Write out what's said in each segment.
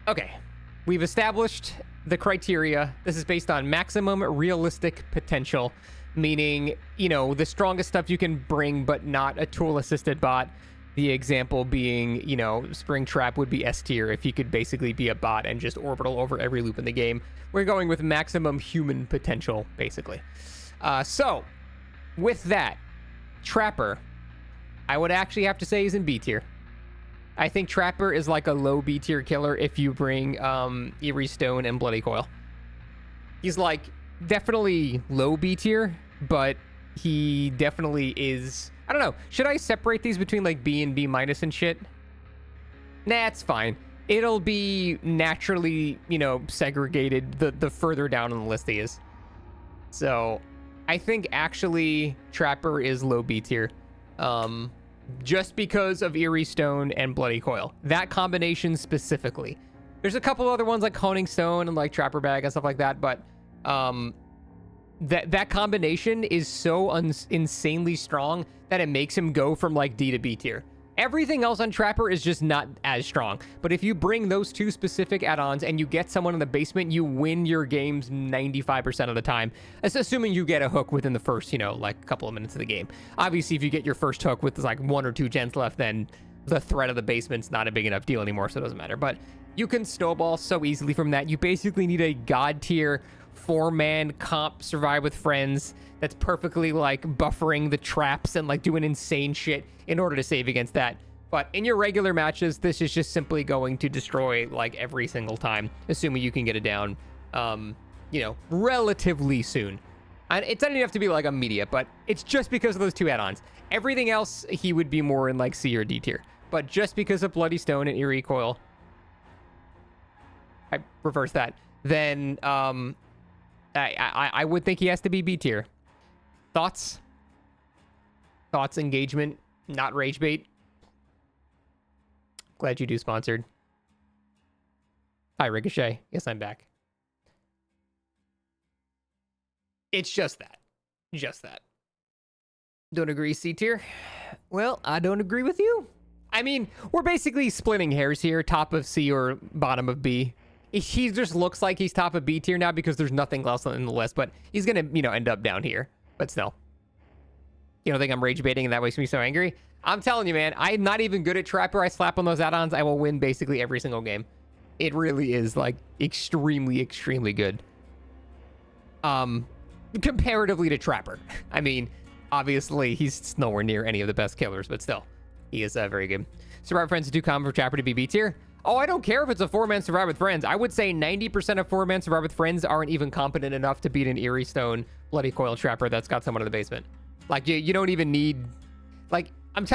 Okay, we've established the criteria. This is based on maximum realistic potential, meaning, you know, the strongest stuff you can bring, but not a tool-assisted bot. The example being, you know, Springtrap would be S tier if he could basically be a bot and just orbital over every loop in the game. We're going with maximum human potential, basically. So, with that, Trapper, I would actually have to say he's in B tier. I think Trapper is like a low B tier killer if you bring Eerie Stone and Bloody Coil. He's like definitely low B tier, but he definitely is... I don't know. Should I separate these between like B and B minus and shit? Nah, it's fine. It'll be naturally, you know, segregated the further down on the list he is. So I think actually Trapper is low B tier. Just because of Eerie Stone and Bloody Coil. That combination specifically. There's a couple other ones like Honing Stone and like Trapper Bag and stuff like that, but that combination is so insanely strong that it makes him go from like D to B tier. Everything else on Trapper is just not as strong. But if you bring those two specific add-ons and you get someone in the basement, you win your games 95% of the time. That's assuming you get a hook within the first, you know, like a couple of minutes of the game. Obviously, if you get your first hook with like 1 or 2 gens left, then the threat of the basement's not a big enough deal anymore, so it doesn't matter. But you can snowball so easily from that. You basically need a god tier 4-man comp survive with friends that's perfectly like buffering the traps and like doing insane shit in order to save against that. But in your regular matches, this is just simply going to destroy like every single time, assuming you can get it down, you know, relatively soon. And it doesn't even have to be like immediate, but it's just because of those 2 add-ons. Everything else, he would be more in like C or D tier. But just because of Bloody Stone and Eerie Coil, I reverse that, then I would think he has to be B tier. Thoughts? Thoughts, engagement, not rage bait. Glad you do sponsored. Hi, Ricochet. Yes, I'm back. It's just that. Just that. Don't agree, C tier? Well, I don't agree with you. I mean, we're basically splitting hairs here, top of C or bottom of B. He just looks like he's top of B tier now because there's nothing else on the list, but he's gonna, you know, end up down here. But still. You don't think I'm rage baiting and that makes me so angry? I'm telling you, man, I'm not even good at Trapper. I slap on those add-ons, I will win basically every single game. It really is, like, extremely, extremely good. Comparatively to Trapper. I mean, obviously, he's nowhere near any of the best killers, but still, he is very good. Survivor Friends is too common for Trapper to be B tier. Oh, I don't care if it's a 4-man Survive with Friends. I would say 90% of 4-man Survive with Friends aren't even competent enough to beat an Eerie Stone Bloody Coil Trapper that's got someone in the basement. Like, you don't even need... Like,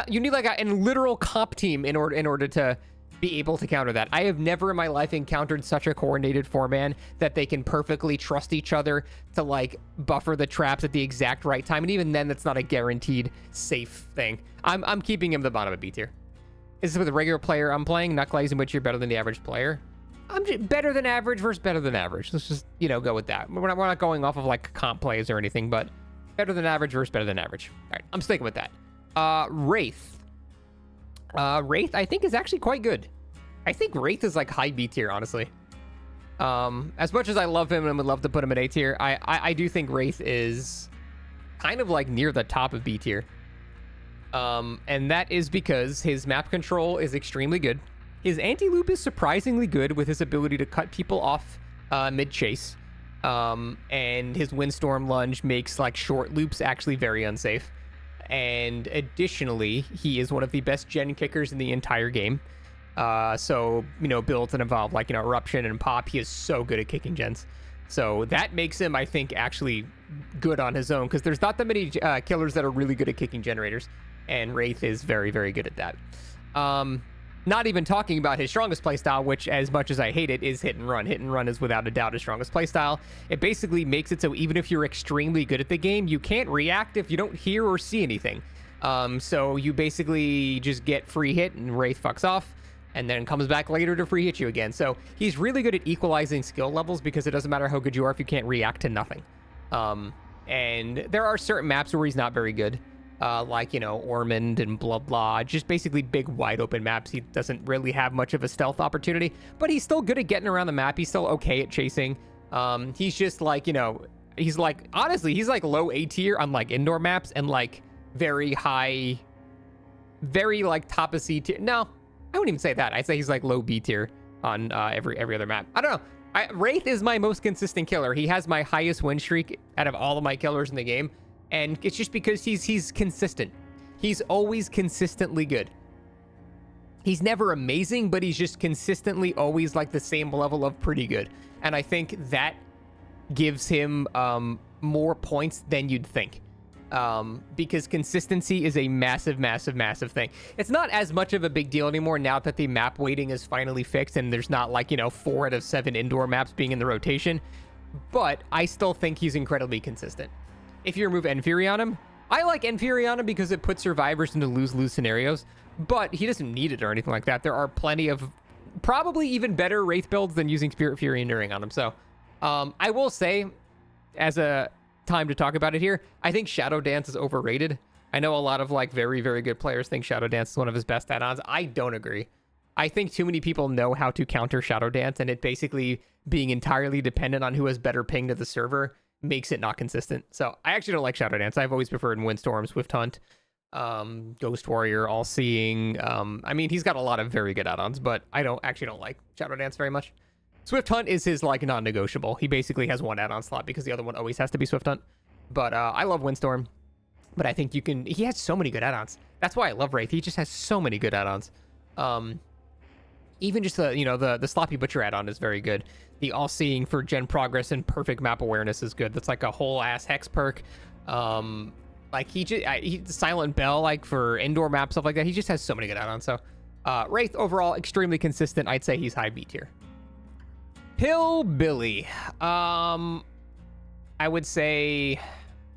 you need like a literal comp team in order to be able to counter that. I have never in my life encountered such a coordinated 4-man that they can perfectly trust each other to like buffer the traps at the exact right time. And even then, that's not a guaranteed safe thing. I'm keeping him the bottom of B tier. Is this with a regular player I'm playing? Knuckles in which you're better than the average player? I'm just better than average versus better than average. Let's just, you know, go with that. We're not going off of like comp plays or anything, but better than average versus better than average. All right, I'm sticking with that. Wraith. Wraith, I think, is actually quite good. I think Wraith is like high B tier, honestly. As much as I love him and would love to put him in A tier, I do think Wraith is kind of like near the top of B tier. And that is because his map control is extremely good. His anti-loop is surprisingly good with his ability to cut people off mid-chase. And his Windstorm Lunge makes like short loops actually very unsafe. And additionally, he is one of the best gen kickers in the entire game. So, you know, build and evolve like, you know, Eruption and Pop, he is so good at kicking gens. So that makes him, I think, actually good on his own, because there's not that many killers that are really good at kicking generators. And Wraith is very, very good at that. Not even talking about his strongest playstyle, which, as much as I hate it, is hit and run. Hit and run is without a doubt his strongest playstyle. It basically makes it so even if you're extremely good at the game, you can't react if you don't hear or see anything. So you basically just get free hit and Wraith fucks off, and then comes back later to free hit you again. So he's really good at equalizing skill levels, because it doesn't matter how good you are if you can't react to nothing. And there are certain maps where he's not very good. like, you know, Ormond and Bloodlaw, just basically big wide open maps. He doesn't really have much of a stealth opportunity, but he's still good at getting around the map. He's still okay at chasing. He's just like, you know, he's like, honestly, he's like low A tier on like indoor maps and like very high, very like top of C tier. No, I wouldn't even say that. I'd say he's like low B tier on every other map. I don't know. Wraith is my most consistent killer. He has my highest win streak out of all of my killers in the game. And it's just because he's consistent. He's always consistently good. He's never amazing, but he's just consistently always like the same level of pretty good. And I think that gives him more points than you'd think. Because consistency is a massive, massive, massive thing. It's not as much of a big deal anymore now that the map weighting is finally fixed and there's not like, you know, 4 out of 7 indoor maps being in the rotation. But I still think he's incredibly consistent. If you remove Enfury on him, I like Enfury on him because it puts survivors into lose-lose scenarios, but he doesn't need it or anything like that. There are plenty of probably even better Wraith builds than using Spirit Fury and Enduring on him. So I will say, as a time to talk about it here, I think Shadow Dance is overrated. I know a lot of like very, very good players think Shadow Dance is one of his best add-ons. I don't agree. I think too many people know how to counter Shadow Dance, and it basically being entirely dependent on who has better ping to the server makes it not consistent. So I actually don't like Shadow Dance. I've always preferred Windstorm, Swift Hunt, Ghost Warrior, All Seeing. I mean, he's got a lot of very good add-ons, but I don't like Shadow Dance very much. Swift Hunt is his like non-negotiable. He basically has one add-on slot because the other one always has to be Swift Hunt. But I love Windstorm. But I think he has so many good add-ons. That's why I love Wraith. He just has so many good add-ons. Even just the Sloppy Butcher add-on is very good. The All-Seeing for Gen Progress and Perfect Map Awareness is good. That's like a whole ass hex perk. Like he Silent Bell, like for indoor maps, stuff like that. He just has so many good add-ons. So Wraith overall extremely consistent. I'd say he's high B tier. Hillbilly. I would say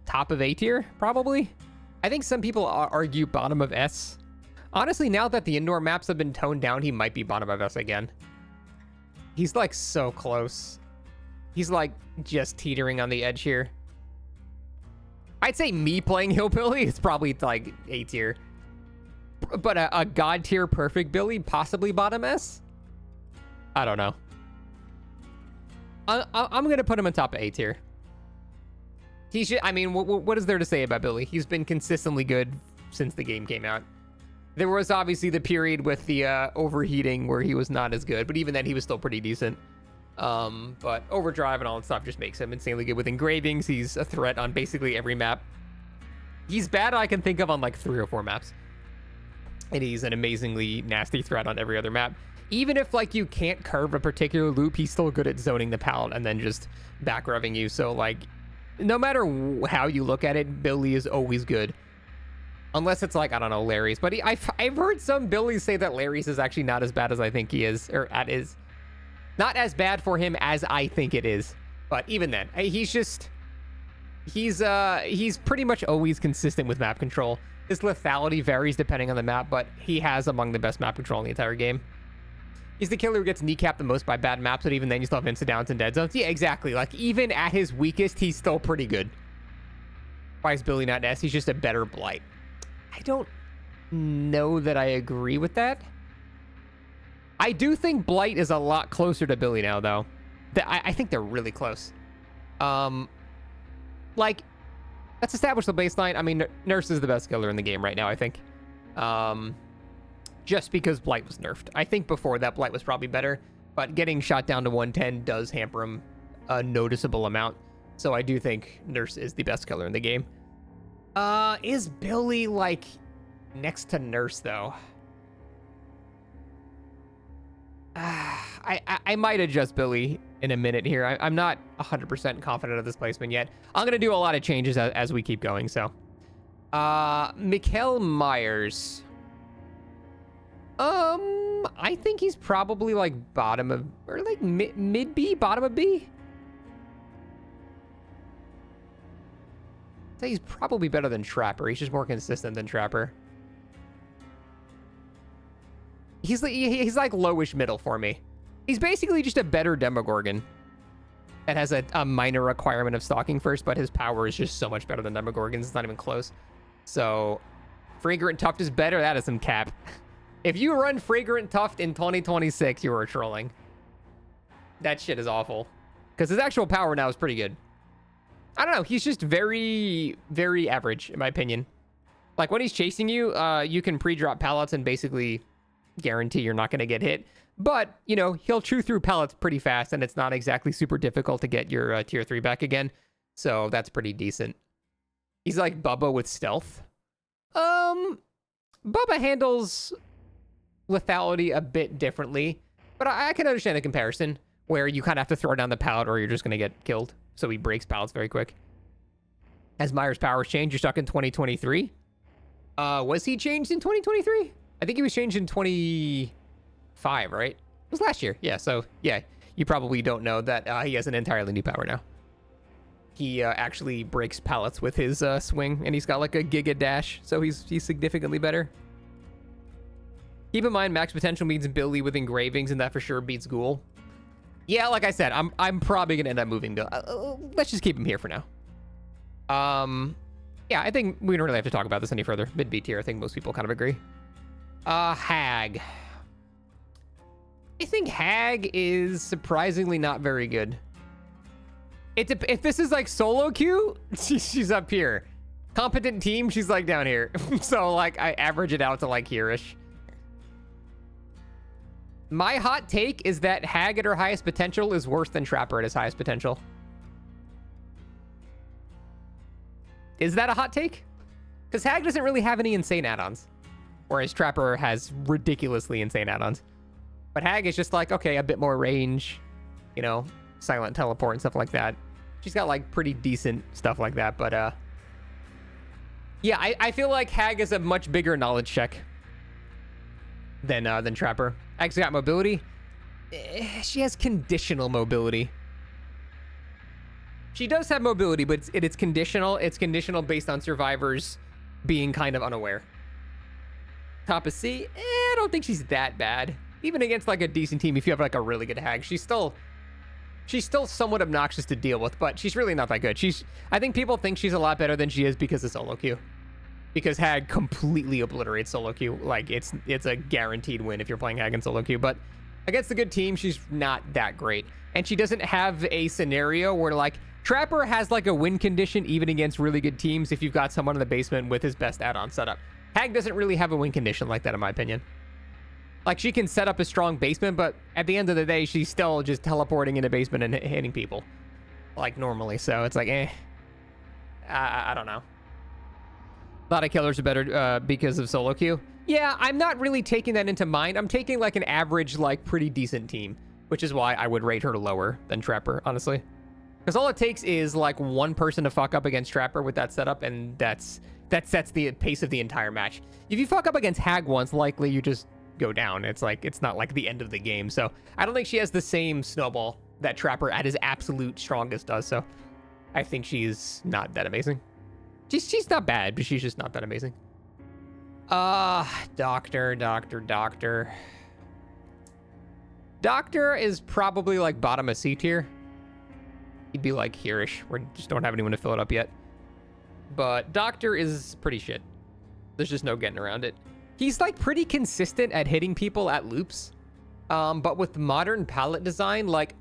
top of A tier, probably. I think some people argue bottom of S. Honestly, now that the indoor maps have been toned down, he might be bottom of S again. He's like so close. He's like just teetering on the edge here. I'd say me playing Hillbilly is probably like A tier. But a God tier perfect Billy, possibly bottom S? I don't know. I'm going to put him in top of A tier. I mean, what is there to say about Billy? He's been consistently good since the game came out. There was obviously the period with the overheating where he was not as good, but even then he was still pretty decent. But Overdrive and all that stuff just makes him insanely good with engravings. He's a threat on basically every map. He's bad I can think of on like 3 or 4 maps. And he's an amazingly nasty threat on every other map. Even if like you can't curve a particular loop, he's still good at zoning the pallet and then just back revving you. So like, no matter how you look at it, Billy is always good. Unless it's like, I don't know, Larry's. But I've heard some Billies say that Larry's is actually not as bad as I think he is. Or is not as bad for him as I think it is. But even then, he's pretty much always consistent with map control. His lethality varies depending on the map, but he has among the best map control in the entire game. He's the killer who gets kneecapped the most by bad maps, but even then you still have insta downs and dead zones. Yeah, exactly. Like, even at his weakest, he's still pretty good. Why is Billy not S? He's just a better Blight. I don't know that I agree with that. I do think Blight is a lot closer to Billy now, though. I think they're really close. Like, let's establish the baseline. I mean, Nurse is the best killer in the game right now, I think. Just because Blight was nerfed. I think before that, Blight was probably better, but getting shot down to 110 does hamper him a noticeable amount. So I do think Nurse is the best killer in the game. Is Billy, like, next to Nurse, though? I might adjust Billy in a minute here. I'm not 100% confident of this placement yet. I'm going to do a lot of changes as we keep going, so. Mikkel Myers. I think he's probably, like, bottom of, or, like, mid B, bottom of B? I'd say he's probably better than Trapper. He's just more consistent than Trapper. He's like lowish middle for me. He's basically just a better Demogorgon that has a minor requirement of stalking first, but his power is just so much better than Demogorgon's. It's not even close. So Fragrant Tuft is better. That is some cap. If you run Fragrant Tuft in 2026, you are trolling. That shit is awful. Because his actual power now is pretty good. I don't know. He's just very, very average, in my opinion. Like, when he's chasing you, you can pre-drop pallets and basically guarantee you're not going to get hit. But, you know, he'll chew through pallets pretty fast, and it's not exactly super difficult to get your tier 3 back again. So that's pretty decent. He's like Bubba with stealth. Bubba handles lethality a bit differently, but I can understand the comparison where you kind of have to throw down the pallet or you're just going to get killed. So he breaks pallets very quick. As Myers' powers change, you're stuck in 2023. Was he changed in 2023? I think he was changed in 25, right? It was last year. Yeah, so yeah, you probably don't know that he has an entirely new power now. He actually breaks pallets with his swing, and he's got like a giga dash, so he's significantly better. Keep in mind, max potential means Billy with engravings, and that for sure beats Ghoul. Yeah, like I said, I'm probably gonna end up moving to. Let's just keep him here for now. Yeah, I think we don't really have to talk about this any further. Mid B tier, I think most people kind of agree. Hag. I think Hag is surprisingly not very good. If this is like solo queue, she's up here. Competent team, she's like down here. So like I average it out to like here-ish. My hot take is that Hag at her highest potential is worse than Trapper at his highest potential. Is that a hot take? Because Hag doesn't really have any insane add-ons. Whereas Trapper has ridiculously insane add-ons. But Hag is just like, okay, a bit more range, you know, silent teleport and stuff like that. She's got like pretty decent stuff like that, but yeah, I feel like Hag is a much bigger knowledge check than Trapper. Hag's got mobility. She has conditional mobility. She does have mobility, but it's conditional. It's conditional based on survivors being kind of unaware. Top of C, I don't think she's that bad. Even against like a decent team, if you have like a really good Hag, she's still somewhat obnoxious to deal with, but she's really not that good. I think people think she's a lot better than she is because of solo queue. Because Hag completely obliterates solo queue. Like it's a guaranteed win if you're playing Hag in solo queue, but against a good team, she's not that great. And she doesn't have a scenario where like Trapper has like a win condition even against really good teams if you've got someone in the basement with his best add-on setup. Hag doesn't really have a win condition like that in my opinion. Like, she can set up a strong basement, but at the end of the day, she's still just teleporting in a basement and hitting people. Like, normally. So, it's like, I don't know. A lot of killers are better because of solo queue. Yeah, I'm not really taking that into mind. I'm taking, like, an average, like, pretty decent team. Which is why I would rate her lower than Trapper, honestly. Because all it takes is, like, one person to fuck up against Trapper with that setup, and that sets the pace of the entire match. If you fuck up against Hag once, likely you just go down. It's like, it's not like the end of the game. So I don't think she has the same snowball that Trapper at his absolute strongest does. So I think she's not that amazing. She's not bad, but she's just not that amazing. Doctor. Doctor is probably like bottom of C tier. He'd be like here-ish. We just don't have anyone to fill it up yet. But Doctor is pretty shit. There's just no getting around it. He's like pretty consistent at hitting people at loops. But with modern palette design, like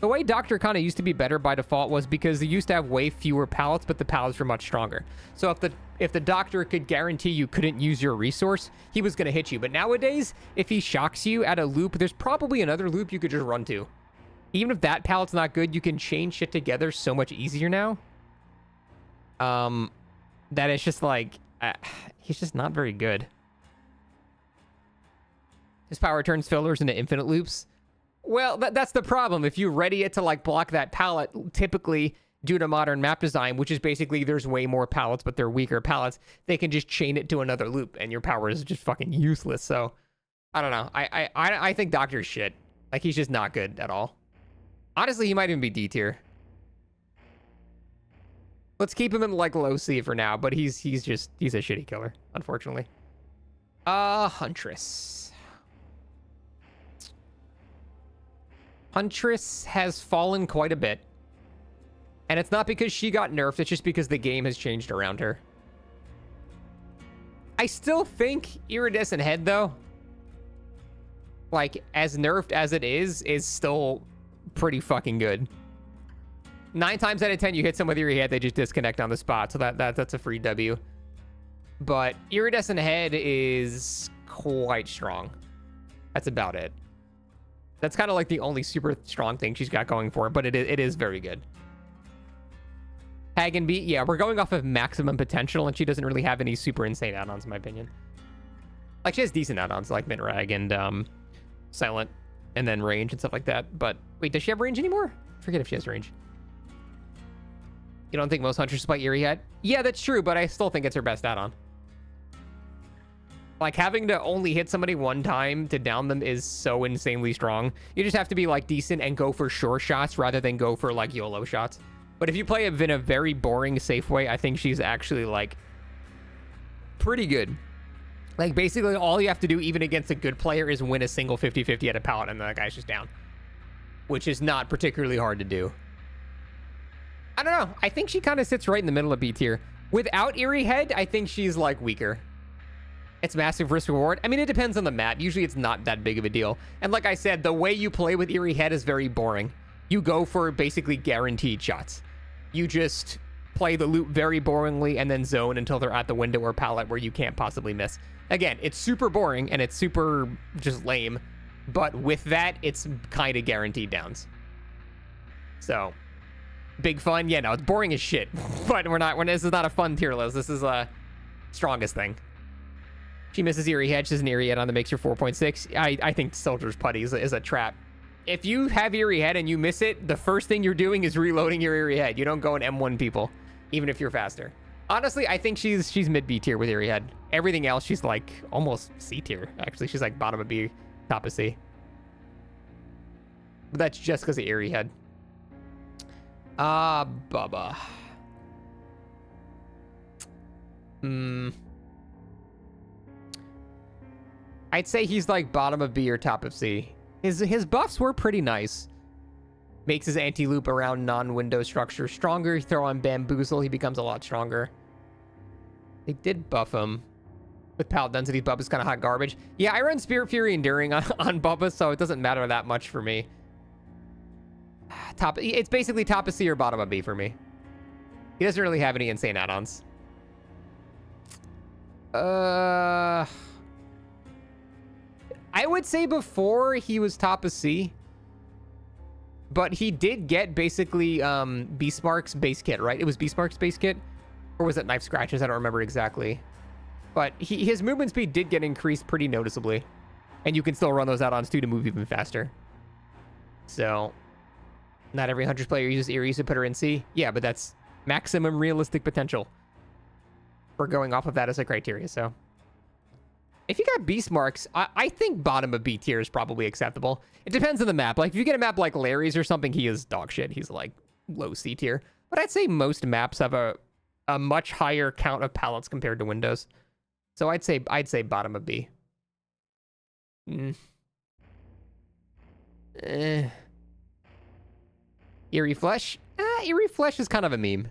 the way Doctor kind of used to be better by default was because they used to have way fewer pallets, but the pallets were much stronger. So if the Doctor could guarantee you couldn't use your resource, he was going to hit you. But nowadays, if he shocks you at a loop, there's probably another loop you could just run to. Even if that pallet's not good, you can chain shit together so much easier now. That it's just like, he's just not very good. His power turns fillers into infinite loops. Well, that's the problem. If you ready it to like block that pallet, typically due to modern map design, which is basically there's way more pallets, but they're weaker pallets, they can just chain it to another loop and your power is just fucking useless. So I don't know. I think Doctor's shit. Like he's just not good at all. Honestly, he might even be D tier. Let's keep him in like low C for now, but he's a shitty killer, unfortunately. Huntress. Huntress has fallen quite a bit. And it's not because she got nerfed, it's just because the game has changed around her. I still think Iridescent Head, though, like, as nerfed as it is still pretty fucking good. 9 times out of 10, you hit someone with Eerie Head, they just disconnect on the spot, so that's a free W. But Iridescent Head is quite strong. That's about it. That's kind of like the only super strong thing she's got going for it, but it is very good. Hag and Beat, yeah, we're going off of maximum potential, and she doesn't really have any super insane add-ons, in my opinion. Like, she has decent add-ons, like Minrag and Silent, and then range and stuff like that. But, wait, does she have range anymore? I forget if she has range. You don't think most Huntresses play Eerie Head? Yeah, that's true, but I still think it's her best add-on. Like, having to only hit somebody one time to down them is so insanely strong. You just have to be, like, decent and go for sure shots rather than go for, like, YOLO shots. But if you play it in a very boring, safe way, I think she's actually, like, pretty good. Like, basically, all you have to do, even against a good player, is win a single 50-50 at a pallet, and the guy's just down. Which is not particularly hard to do. I don't know. I think she kind of sits right in the middle of B tier. Without Eerie Head, I think she's, like, weaker. It's massive risk reward. I mean, it depends on the map. Usually, it's not that big of a deal. And like I said, the way you play with Eerie Head is very boring. You go for basically guaranteed shots. You just play the loot very boringly and then zone until they're at the window or pallet where you can't possibly miss. Again, it's super boring and it's super just lame, but with that, it's kind of guaranteed downs. So, big fun? Yeah, no, it's boring as shit. But this is not a fun tier list. This is a strongest thing. She misses Eerie Head. She has an Eerie Head on that makes her 4.6. I think Soldier's Putty is a trap. If you have Eerie Head and you miss it, the first thing you're doing is reloading your Eerie Head. You don't go in M1 people, even if you're faster. Honestly, I think she's mid B tier with Eerie Head. Everything else, she's like almost C tier. Actually, she's like bottom of B, top of C. But that's just because of Eerie Head. Bubba. I'd say he's like bottom of B or top of C. His buffs were pretty nice. Makes his anti-loop around non-window structure stronger. You throw on Bamboozle, he becomes a lot stronger. They did buff him with Pallet Density. Bubba's kind of hot garbage. Yeah, I run Spirit Fury Enduring on Bubba, so it doesn't matter that much for me. It's basically top of C or bottom of B for me. He doesn't really have any insane add-ons. I would say before he was top of C, but he did get basically Beastmark's base kit, right? It was Beastmark's base kit, or was it Knife Scratches? I don't remember exactly. But his movement speed did get increased pretty noticeably, and you can still run those add-ons too to move even faster. So, not every Huntress player uses Eerie to put her in C. Yeah, but that's maximum realistic potential. We're going off of that as a criteria, so. If you got Beast Marks, I think bottom of B tier is probably acceptable. It depends on the map. Like, if you get a map like Larry's or something, he is dog shit. He's, like, low C tier. But I'd say most maps have a much higher count of pallets compared to windows. So I'd say bottom of B. Eerie Flesh? Eerie Flesh is kind of a meme.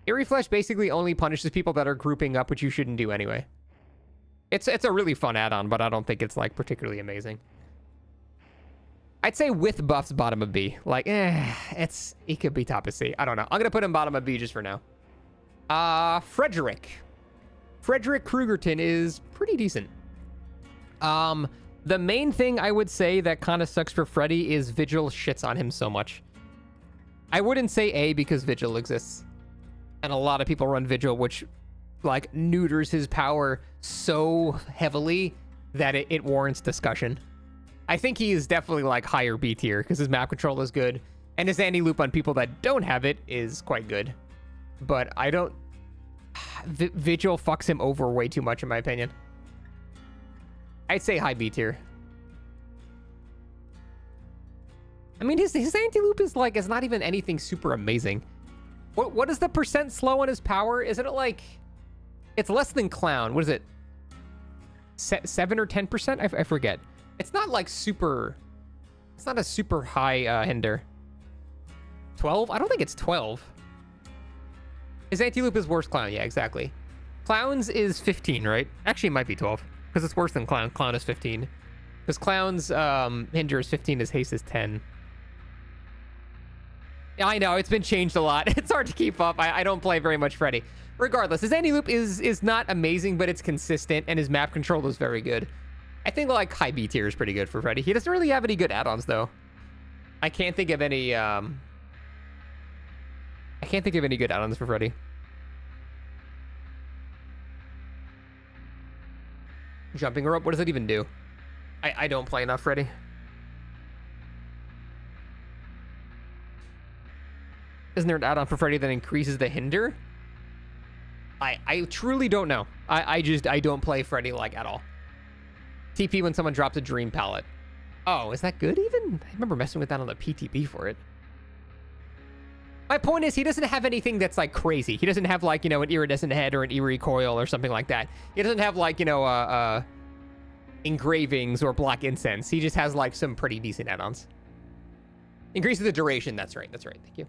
Eerie Flesh basically only punishes people that are grouping up, which you shouldn't do anyway. It's a really fun add-on, but I don't think it's, like, particularly amazing. I'd say with buffs, bottom of B. Like, he could be top of C. I don't know. I'm going to put him bottom of B just for now. Frederick Krugerton is pretty decent. The main thing I would say that kind of sucks for Freddy is Vigil shits on him so much. I wouldn't say A because Vigil exists. And a lot of people run Vigil, which, like, neuters his power so heavily that it warrants discussion. I think he is definitely, like, higher B tier because his map control is good. And his anti-loop on people that don't have it is quite good. But I don't... Vigil fucks him over way too much, in my opinion. I'd say high B tier. I mean, his anti-loop is, like, it's not even anything super amazing. What is the percent slow on his power? Isn't it, like... It's less than Clown. What is it? 7 or 10%? I forget. It's not, like, super... It's not a super high hinder. 12? I don't think it's 12. His anti-loop is worse Clown. Yeah, exactly. Clowns is 15, right? Actually, it might be 12, because it's worse than Clown. Clown is 15. Because Clown's Hinder is 15, his haste is 10. Yeah, I know, it's been changed a lot. It's hard to keep up. I don't play very much Freddy. Regardless, his anti-loop is not amazing, but it's consistent, and his map control is very good. I think, like, high B tier is pretty good for Freddy. He doesn't really have any good add-ons, though. I can't think of any, good add-ons for Freddy. Jumping rope, what does it even do? I don't play enough Freddy. Isn't there an add-on for Freddy that increases the hinder? I truly don't know. I don't play Freddy, like, at all. TP when someone drops a dream pallet. Oh, is that good even? I remember messing with that on the PTB for it. My point is, he doesn't have anything that's, like, crazy. He doesn't have, like, you know, an iridescent head or an eerie coil or something like that. He doesn't have, like, you know, engravings or black incense. He just has, like, some pretty decent add-ons. Increases the duration. That's right. Thank you.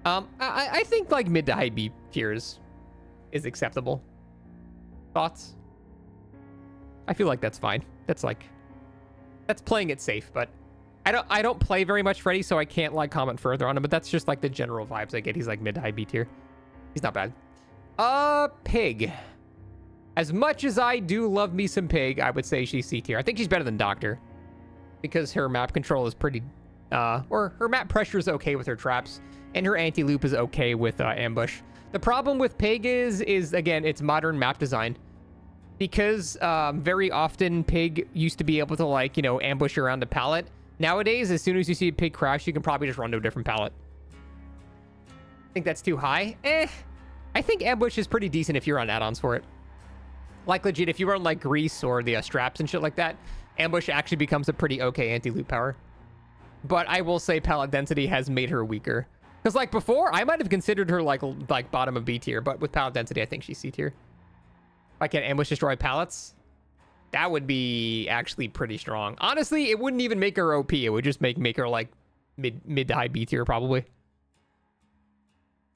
I think, like, mid to high B tiers is acceptable. Thoughts? I feel like that's fine. That's playing it safe, but I don't play very much Freddy, so I can't, like, comment further on him, but that's just, like, the general vibes I get. He's, like, mid to high B tier. He's not bad. Pig. As much as I do love me some Pig, I would say she's C tier. I think she's better than Doctor, because her map control is pretty, or her map pressure is okay with her traps, and her anti-loop is okay with ambush. The problem with Pig is again, it's modern map design. Because very often Pig used to be able to, like, you know, ambush around a pallet. Nowadays, as soon as you see a Pig crash, you can probably just run to a different pallet. I think that's too high. I think ambush is pretty decent if you run add-ons for it. Like, legit, if you run, like, grease or the straps and shit like that, ambush actually becomes a pretty okay anti-loop power. But I will say pallet density has made her weaker. Because, like, before, I might have considered her, like bottom of B tier, but with pallet density, I think she's C tier. If I can ambush destroy pallets, that would be actually pretty strong. Honestly, it wouldn't even make her OP. It would just make her, like, mid to high B tier, probably.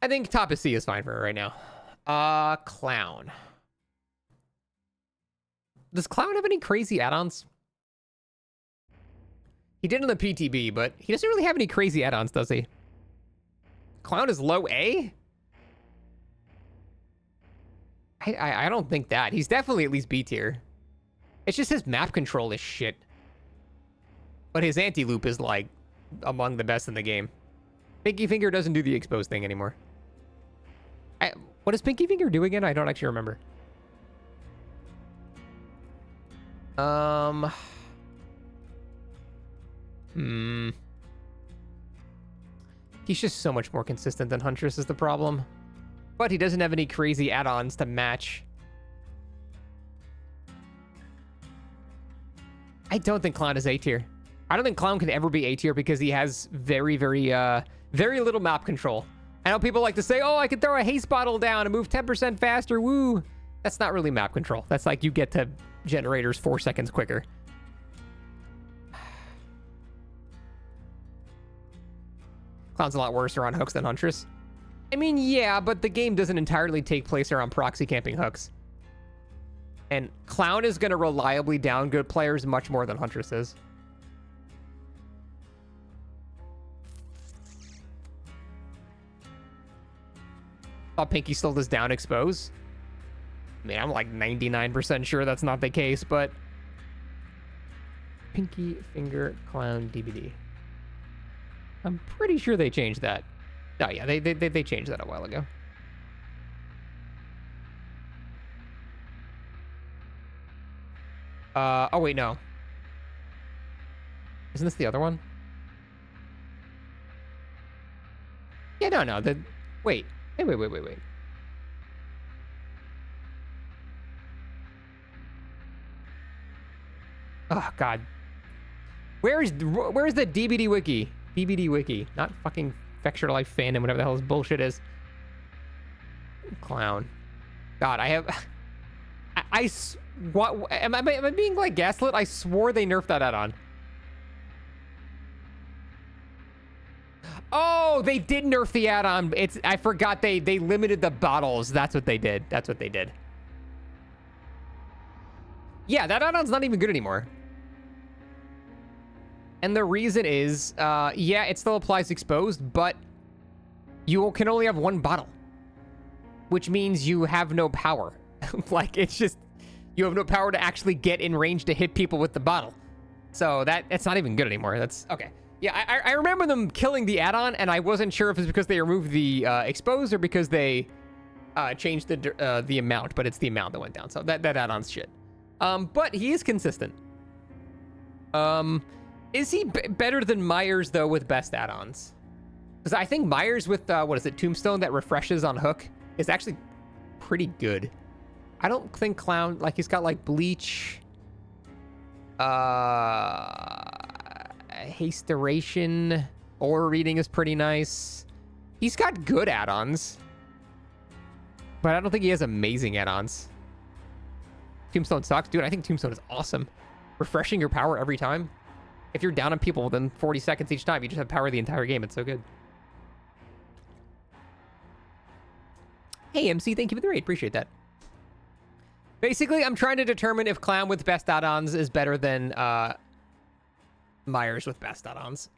I think top of C is fine for her right now. Clown. Does Clown have any crazy add-ons? He did on the PTB, but he doesn't really have any crazy add-ons, does he? Clown is low A? I don't think that. He's definitely at least B tier. It's just his map control is shit. But his anti-loop is, like, among the best in the game. Pinky Finger doesn't do the exposed thing anymore. What does Pinky Finger do again? I don't actually remember. He's just so much more consistent than Huntress is the problem. But he doesn't have any crazy add-ons to match. I don't think Clown is A tier. I don't think Clown can ever be A tier because he has very, very little map control. I know people like to say, oh, I can throw a haste bottle down and move 10% faster, woo. That's not really map control. That's like you get to generators 4 seconds quicker. Clown's a lot worse around hooks than Huntress. I mean, yeah, but the game doesn't entirely take place around proxy camping hooks. And Clown is going to reliably down good players much more than Huntress is. Thought Pinky still does down expose. I mean, I'm like 99% sure that's not the case, but... Pinky Finger Clown DBD. I'm pretty sure they changed that. Oh, yeah, they changed that a while ago. Oh, wait, no. Isn't this the other one? Yeah, no. Wait. Wait. Oh, God. Where's the DBD wiki? DBD wiki, not fucking Fexture Life fandom, whatever the hell this bullshit is. Clown. God, I have... What? Am I being, like, gaslit? I swore they nerfed that add-on. Oh, they did nerf the add-on. I forgot they limited the bottles. That's what they did. That's what they did. Yeah, that add-on's not even good anymore. And the reason is, yeah, it still applies exposed, but you can only have one bottle, which means you have no power. Like, it's just, you have no power to actually get in range to hit people with the bottle. So it's not even good anymore. That's okay. Yeah, I remember them killing the add-on, and I wasn't sure if it's because they removed the exposed or because they changed the amount, but it's the amount that went down. So that add-on's shit. But he is consistent. Is he better than Myers, though, with best add-ons? Because I think Myers with, what is it, Tombstone that refreshes on hook is actually pretty good. I don't think Clown, like, he's got, like, Bleach, Haste Duration, Aura Reading is pretty nice. He's got good add-ons, but I don't think he has amazing add-ons. Tombstone sucks. Dude, I think Tombstone is awesome. Refreshing your power every time. If you're down on people within 40 seconds each time, you just have power the entire game. It's so good. Hey, MC, thank you for the raid. Appreciate that. Basically, I'm trying to determine if Clown with best add-ons is better than Myers with best add-ons.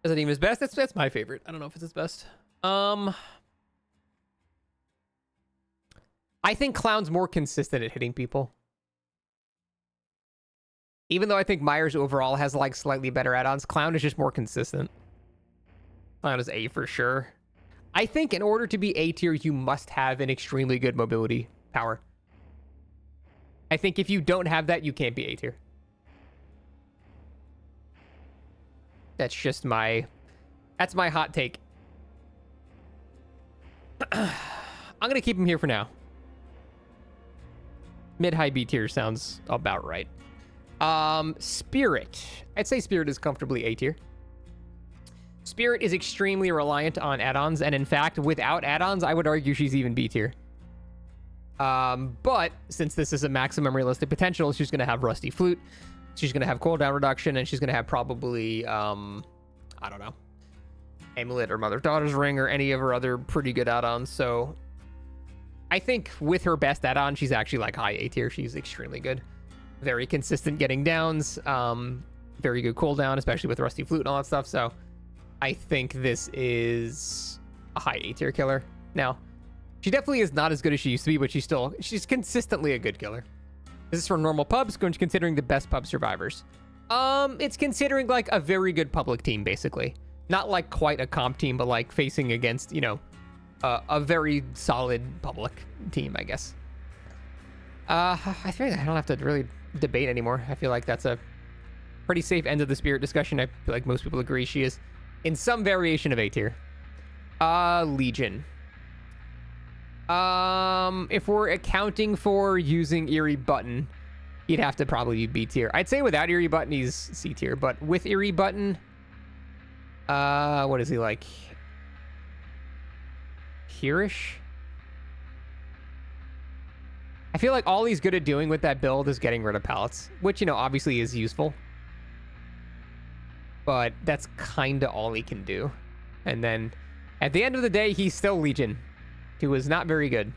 Is it even his best? That's my favorite. I don't know if it's his best. I think Clown's more consistent at hitting people. Even though I think Myers overall has like slightly better add-ons, Clown is just more consistent. Clown is A for sure. I think in order to be A tier, you must have an extremely good mobility power. I think if you don't have that, you can't be A tier. That's just that's my hot take. I'm going to keep him here for now. Mid-high B tier sounds about right. Spirit. I'd say Spirit is comfortably A tier. Spirit is extremely reliant on add-ons, and in fact, without add-ons, I would argue she's even B tier. But since this is a maximum realistic potential, she's going to have Rusty Flute, she's going to have cooldown reduction, and she's going to have probably, I don't know, Amulet or Mother-Daughter's Ring or any of her other pretty good add-ons. So I think with her best add-on, she's actually like high A tier. She's extremely good. Very consistent getting downs. Very good cooldown, especially with Rusty Flute and all that stuff. So I think this is a high A tier killer. Now, she definitely is not as good as she used to be, but she's consistently a good killer. This is for normal pubs, considering the best pub survivors. It's considering like a very good public team, basically. Not like quite a comp team, but like facing against, you know, a very solid public team, I guess. I feel like I don't have to really debate anymore. I feel like that's a pretty safe end of the Spirit discussion. I feel like most people agree she is in some variation of A tier. Legion. If we're accounting for using Eerie Button, he'd have to probably be B tier. I'd say without Eerie Button, he's C tier, but with Eerie Button, what is he like? Here-ish? I feel like all he's good at doing with that build is getting rid of pallets, which, you know, obviously is useful. But that's kind of all he can do. And then at the end of the day, he's still Legion, who is not very good.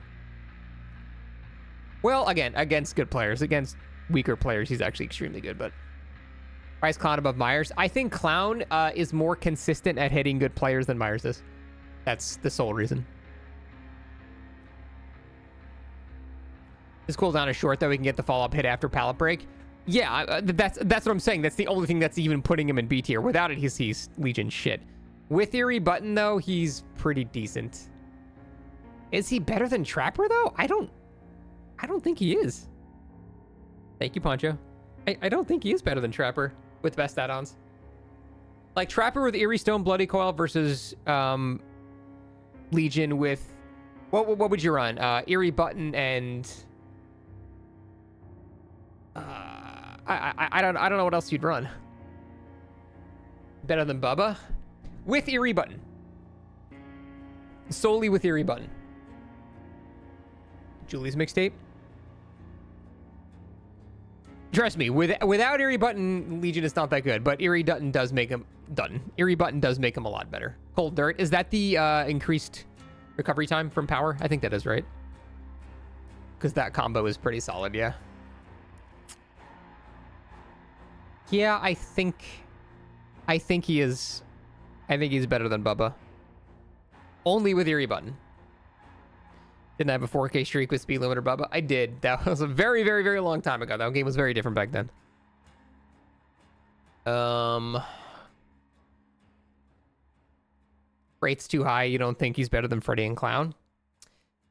Well, again, against good players. Against weaker players, he's actually extremely good. But why is Clown above Myers? I think Clown is more consistent at hitting good players than Myers is. That's the sole reason. His cooldown is short, though. He can get the follow-up hit after pallet break. Yeah, that's what I'm saying. That's the only thing that's even putting him in B tier. Without it, he's Legion shit. With Eerie Button, though, he's pretty decent. Is he better than Trapper, though? I don't think he is. Thank you, Poncho. I don't think he is better than Trapper with best add-ons. Like, Trapper with Eerie Stone Bloody Coil versus Legion with... What would you run? Eerie Button and... I don't know what else you'd run. Better than Bubba? With Eerie Button. Solely with Eerie Button. Julie's mixtape? Trust me, without Eerie Button, Legion is not that good, but Eerie Button does make him Eerie Button does make him a lot better. Cold Dirt, is that the increased recovery time from power? I think that is right. Because that combo is pretty solid, yeah. Yeah, I think he is. I think he's better than Bubba. Only with Eerie Button. Didn't I have a 4K streak with Speed Limiter Bubba? I did. That was a very, very, very long time ago. That game was very different back then. Rate's too high. You don't think he's better than Freddy and Clown?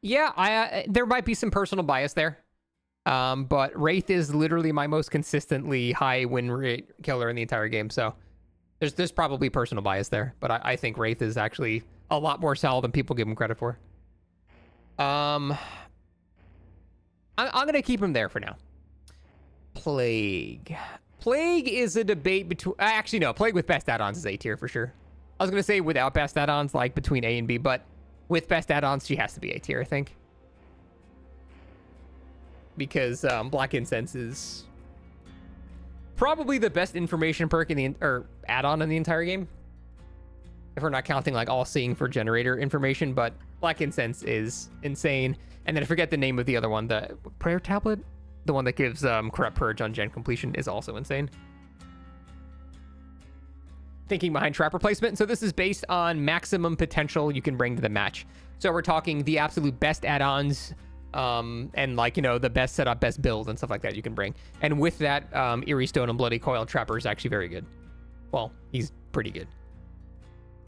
Yeah, there might be some personal bias there. But Wraith is literally my most consistently high win rate killer in the entire game. So there's probably personal bias there. But I think Wraith is actually a lot more solid than people give him credit for. I'm gonna keep him there for now. Plague is a debate between, actually no, Plague with best add-ons is A tier for sure. I was gonna say without best add-ons, like between A and B, but with best add-ons she has to be A tier, I think, because Black Incense is probably the best information perk in the or add-on in the entire game, if we're not counting like all seeing for generator information. But Black Incense is insane. And then I forget the name of the other one, the Prayer Tablet, the one that gives Corrupt Purge on gen completion, is also insane. Thinking behind trap replacement. So this is based on maximum potential you can bring to the match. So we're talking the absolute best add-ons, and like, you know, the best setup, best build and stuff like that you can bring. And with that, Eerie Stone and Bloody Coil Trapper is actually very good. Well, he's pretty good.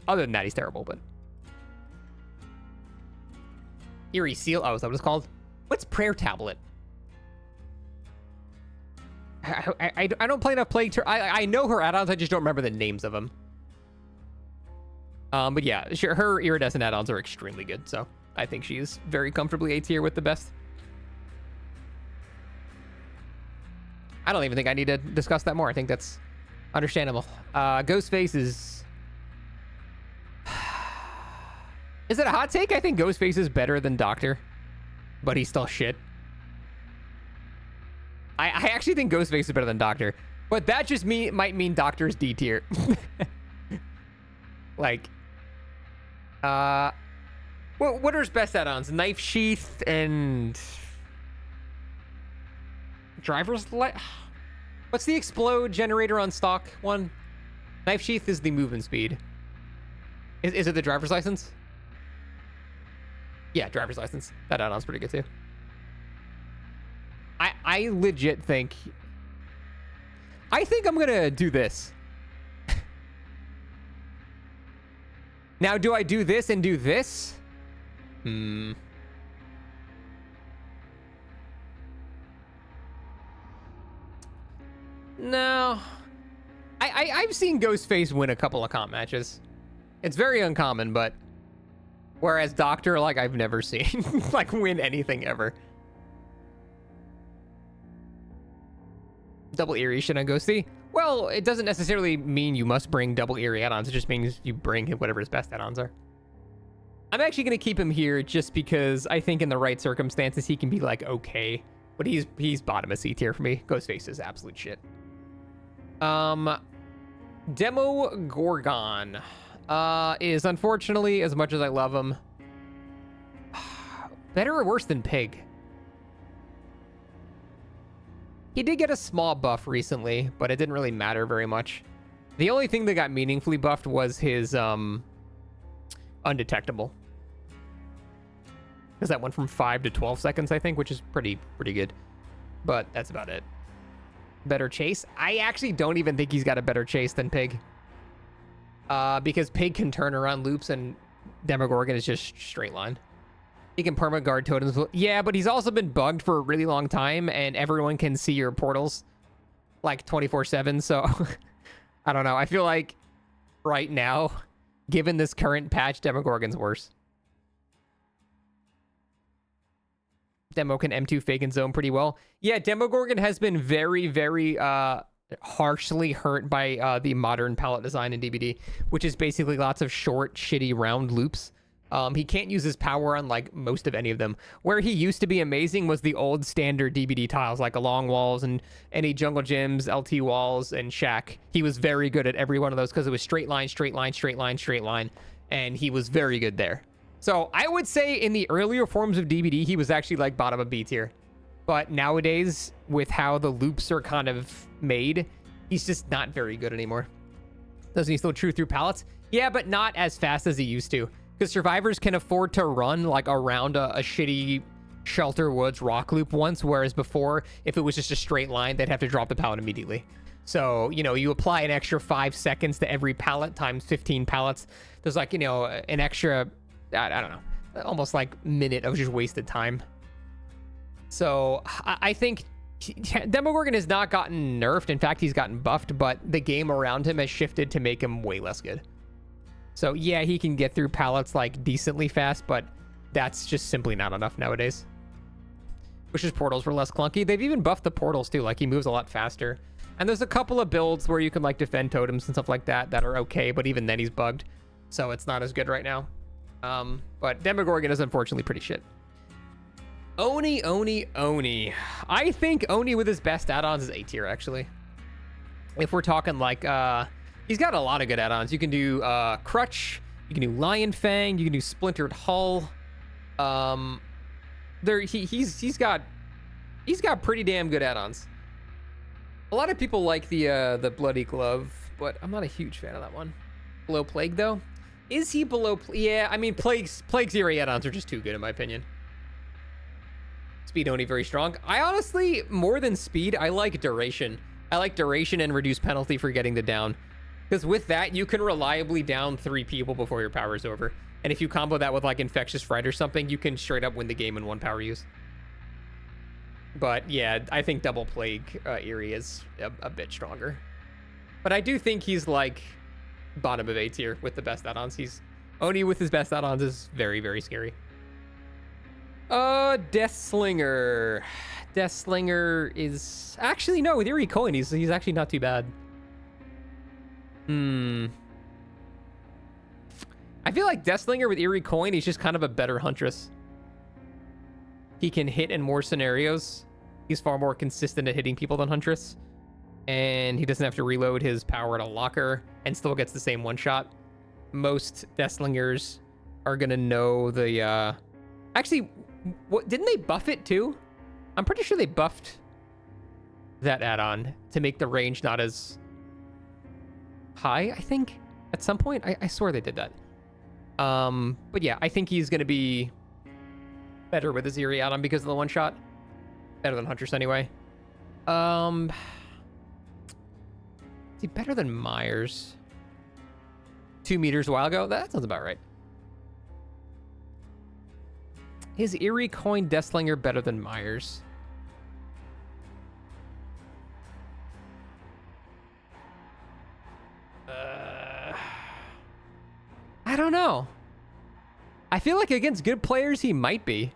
Other than that, he's terrible, but... Eerie Seal. Oh, is that what it's called? What's Prayer Tablet? I don't play enough Plague. I know her add-ons. I just don't remember the names of them. But yeah, sure, her iridescent add-ons are extremely good. So I think she is very comfortably A tier with the best. I don't even think I need to discuss that more. I think that's understandable. Ghostface is... Is it a hot take? I think Ghostface is better than Doctor, but he's still shit. I actually think Ghostface is better than Doctor, but that just might mean Doctor's D tier. Like, what are his best add-ons? Knife Sheath and Driver's Light. What's the explode generator on stock one? Knife Sheath is the movement speed. Is it the driver's license? Yeah, driver's license. That add-on's pretty good too. I legit think... I think I'm gonna do this. Now, do I do this and do this? No. I've seen Ghostface win a couple of comp matches. It's very uncommon, but... Whereas Doctor, like, I've never seen, like, win anything ever. Double Eerie should I go see? Well, it doesn't necessarily mean you must bring double Eerie add-ons. It just means you bring whatever his best add-ons are. I'm actually going to keep him here just because I think in the right circumstances he can be, like, okay. But he's bottom of C tier for me. Ghostface is absolute shit. Demogorgon is unfortunately, as much as I love him, better or worse than Pig? He did get a small buff recently, but it didn't really matter very much. The only thing that got meaningfully buffed was his undetectable, because that went from 5 to 12 seconds, I think, which is pretty good. But that's about it. Better chase? I actually don't even think he's got a better chase than Pig. Because Pig can turn around loops and Demogorgon is just straight line. He can perma guard totems. Yeah, but he's also been bugged for a really long time and everyone can see your portals like 24/7. So I don't know. I feel like right now, given this current patch, Demogorgon's worse. Demo can M2 fake and zone pretty well. Yeah, Demogorgon has been very, very harshly hurt by the modern palette design in DBD, which is basically lots of short, shitty round loops. He can't use his power on like most of any of them. Where he used to be amazing was the old standard DBD tiles, like Along Walls and any Jungle Gyms, LT Walls, and Shack. He was very good at every one of those because it was straight line, straight line, straight line, straight line, and he was very good there. So I would say in the earlier forms of DBD, he was actually like bottom of B tier. But nowadays, with how the loops are kind of made, he's just not very good anymore. Doesn't he still chew through pallets? Yeah, but not as fast as he used to. Because survivors can afford to run like around a shitty Shelter Woods rock loop once, whereas before, if it was just a straight line, they'd have to drop the pallet immediately. So, you know, you apply an extra 5 seconds to every pallet times 15 pallets. There's like, you know, an extra, I don't know, almost like minute of just wasted time. So I think Demogorgon has not gotten nerfed. In fact, he's gotten buffed, but the game around him has shifted to make him way less good. So yeah, he can get through pallets like decently fast, but that's just simply not enough nowadays. Wish his portals were less clunky. They've even buffed the portals too, like he moves a lot faster. And there's a couple of builds where you can like defend totems and stuff like that that are okay, but even then he's bugged. So it's not as good right now. But Demogorgon is unfortunately pretty shit. Oni. I think Oni with his best add-ons is A tier actually. If we're talking like, he's got a lot of good add-ons. You can do Crutch, you can do Lion Fang, you can do Splintered Hull. He's got pretty damn good add-ons. A lot of people like the Bloody Glove, but I'm not a huge fan of that one. Below Plague though? Is he below? Yeah, I mean Plague's Eerie add-ons are just too good in my opinion. Speed Oni very strong. I honestly, more than speed, I like duration. I like duration and reduce penalty for getting the down. Because with that, you can reliably down 3 people before your power is over. And if you combo that with like Infectious Fright or something, you can straight up win the game in 1 power use. But yeah, I think Double Plague Eerie is a bit stronger. But I do think he's like bottom of A tier with the best add-ons. Oni with his best add-ons is very, very scary. Deathslinger. Deathslinger is actually, no, with Eerie Coin, he's actually not too bad. I feel like Deathslinger with Eerie Coin, he's just kind of a better Huntress. He can hit in more scenarios. He's far more consistent at hitting people than Huntress. And he doesn't have to reload his power at a locker and still gets the same one shot. Most Deathslingers are gonna know the, actually, didn't they buff it too? I'm pretty sure they buffed that add-on to make the range not as high, I think, at some point. I swear they did that. But yeah, I think he's going to be better with his Eerie add-on because of the one shot. Better than Huntress anyway. Is he better than Myers? 2 meters a while ago? That sounds about right. Is Eerie Coin Deathslinger better than Myers? I don't know. I feel like against good players, he might be.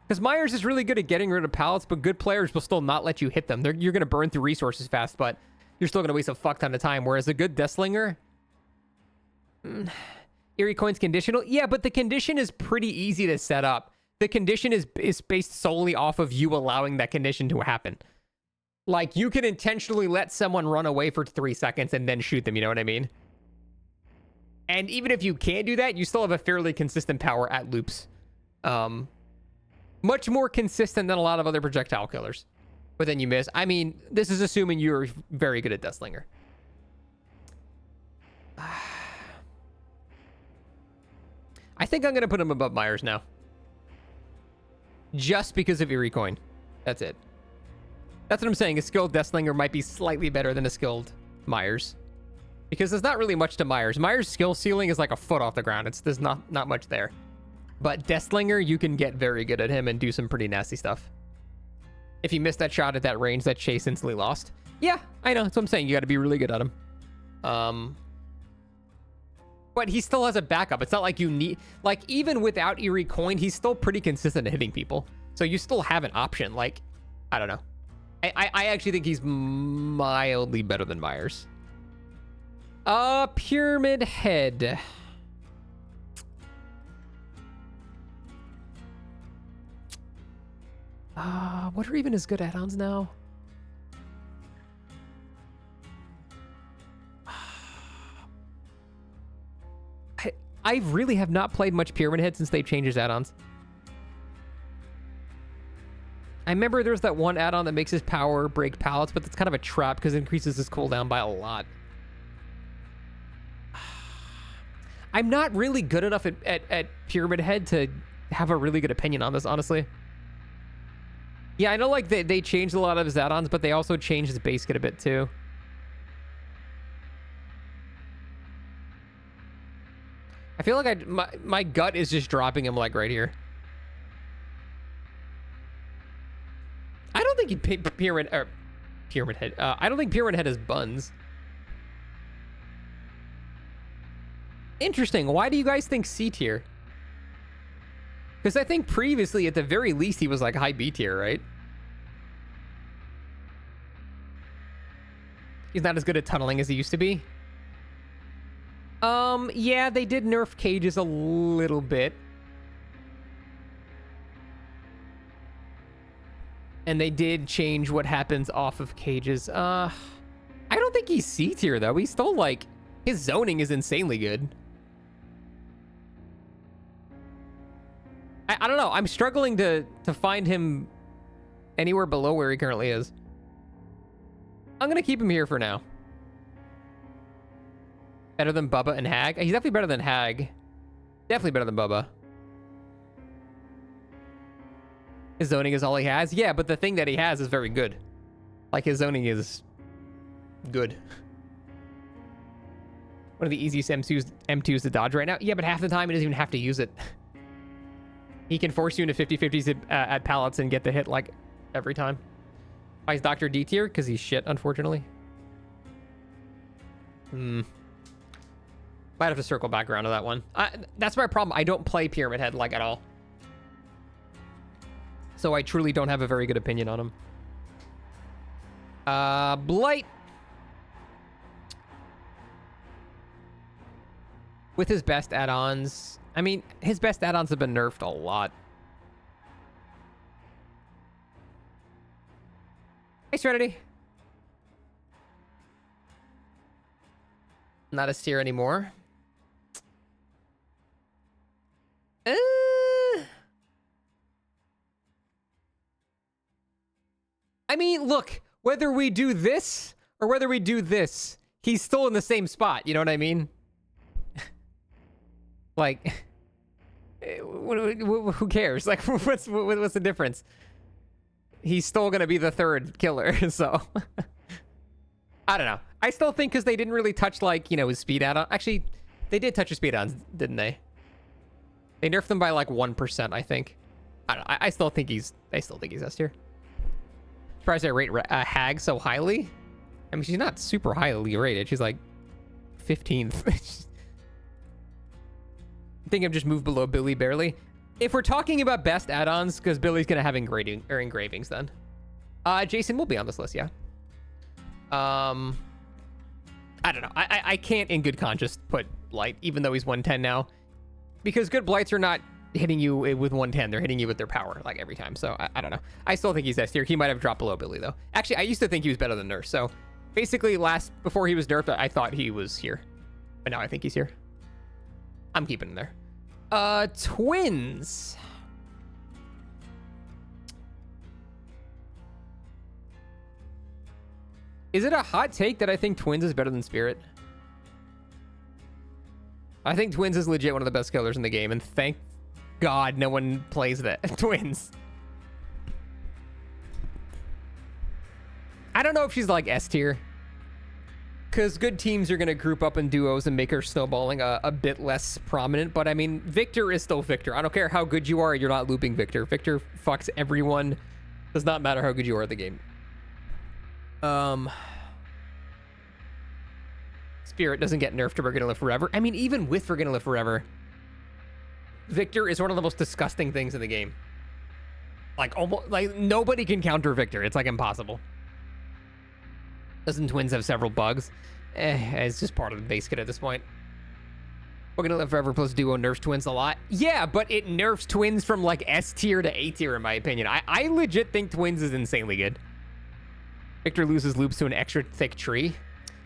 Because Myers is really good at getting rid of pallets, but good players will still not let you hit them. You're going to burn through resources fast, but you're still going to waste a fuck ton of time. Whereas a good Deathslinger... Eerie Coin's conditional? Yeah, but the condition is pretty easy to set up. The condition is based solely off of you allowing that condition to happen. Like, you can intentionally let someone run away for 3 seconds and then shoot them, you know what I mean? And even if you can't do that, you still have a fairly consistent power at loops. Much more consistent than a lot of other projectile killers. But then you miss. I mean, this is assuming you're very good at Deathslinger. I think I'm going to put him above Myers now. Just because of Eerie Coin. That's it. That's what I'm saying. A skilled Deathslinger might be slightly better than a skilled Myers. Because there's not really much to Myers. Myers' skill ceiling is like a foot off the ground. There's not much there. But Deathslinger, you can get very good at him and do some pretty nasty stuff. If you miss that shot at that range, that chase instantly lost. Yeah, I know. That's what I'm saying. You got to be really good at him. But he still has a backup. It's not like you need... Like, even without Eerie Coin, he's still pretty consistent at hitting people. So you still have an option. Like, I don't know. I actually think he's mildly better than Myers. Pyramid Head. What are even his good add-ons now? I really have not played much Pyramid Head since they've changed his add-ons. I remember there's that one add-on that makes his power break pallets, but that's kind of a trap because it increases his cooldown by a lot. I'm not really good enough at Pyramid Head to have a really good opinion on this, honestly. Yeah, I know like they changed a lot of his add-ons, but they also changed his base kit a bit too. I feel like my gut is just dropping him like right here. I don't think he'd Pyramid Head. I don't think Pyramid Head has buns. Interesting. Why do you guys think C tier? Because I think previously, at the very least, he was like high B tier, right? He's not as good at tunneling as he used to be. Yeah, they did nerf cages a little bit. And they did change what happens off of cages. I don't think he's C tier, though. He's still, like, his zoning is insanely good. I don't know. I'm struggling to find him anywhere below where he currently is. I'm going to keep him here for now. Better than Bubba and Hag? He's definitely better than Hag. Definitely better than Bubba. His zoning is all he has? Yeah, but the thing that he has is very good. Like, his zoning is good. One of the easiest M2s to dodge right now. Yeah, but half the time he doesn't even have to use it. He can force you into 50-50s at pallets and get the hit, like, every time. Why is Dr. D tier? Because he's shit, unfortunately. Might have to circle back around to that one. That's my problem. I don't play Pyramid Head, like, at all. So I truly don't have a very good opinion on him. Blight. With his best add-ons. I mean, his best add-ons have been nerfed a lot. Hey, Serenity. Not a steer anymore. I mean, look, whether we do this or whether we do this, he's still in the same spot. You know what I mean? Like, who cares? Like, what's the difference? He's still gonna be the third killer, so I don't know. I still think because they didn't really touch, like, you know, his speed add-on. Actually, they did touch his speed add-ons, didn't they? They nerfed them by like 1%, I think. I don't know. I still think he's S tier. Surprised I rate Hag so highly. I mean, she's not super highly rated. She's like 15th. I think I've just moved below Billy barely. If we're talking about best add-ons, because Billy's gonna have engravings then. Jason will be on this list, yeah. I don't know. I can't in good conscience put Blight, even though he's 110 now. Because good Blights are not hitting you with 110. They're hitting you with their power, like, every time. So, I don't know. I still think he's S tier. He might have dropped below Billy, though. Actually, I used to think he was better than Nurse. So, basically, before he was nerfed, I thought he was here. But now I think he's here. I'm keeping him there. Twins. Is it a hot take that I think Twins is better than Spirit? I think Twins is legit one of the best killers in the game, and thank God no one plays that. Twins. I don't know if she's like S tier. Because good teams are going to group up in duos and make her snowballing a bit less prominent. But, I mean, Victor is still Victor. I don't care how good you are, you're not looping Victor. Victor fucks everyone. Does not matter how good you are at the game. Spirit doesn't get nerfed to We're Gonna Live Forever. I mean, even with We're Gonna Live Forever, Victor is one of the most disgusting things in the game. Like, almost, like, nobody can counter Victor. It's, like, impossible. Doesn't Twins have several bugs? It's just part of the base kit at this point. We're gonna live forever plus duo nerfs twins a lot. Yeah, but it nerfs twins from like S tier to A tier in my opinion. I legit think twins is insanely good. Victor loses loops to an extra thick tree.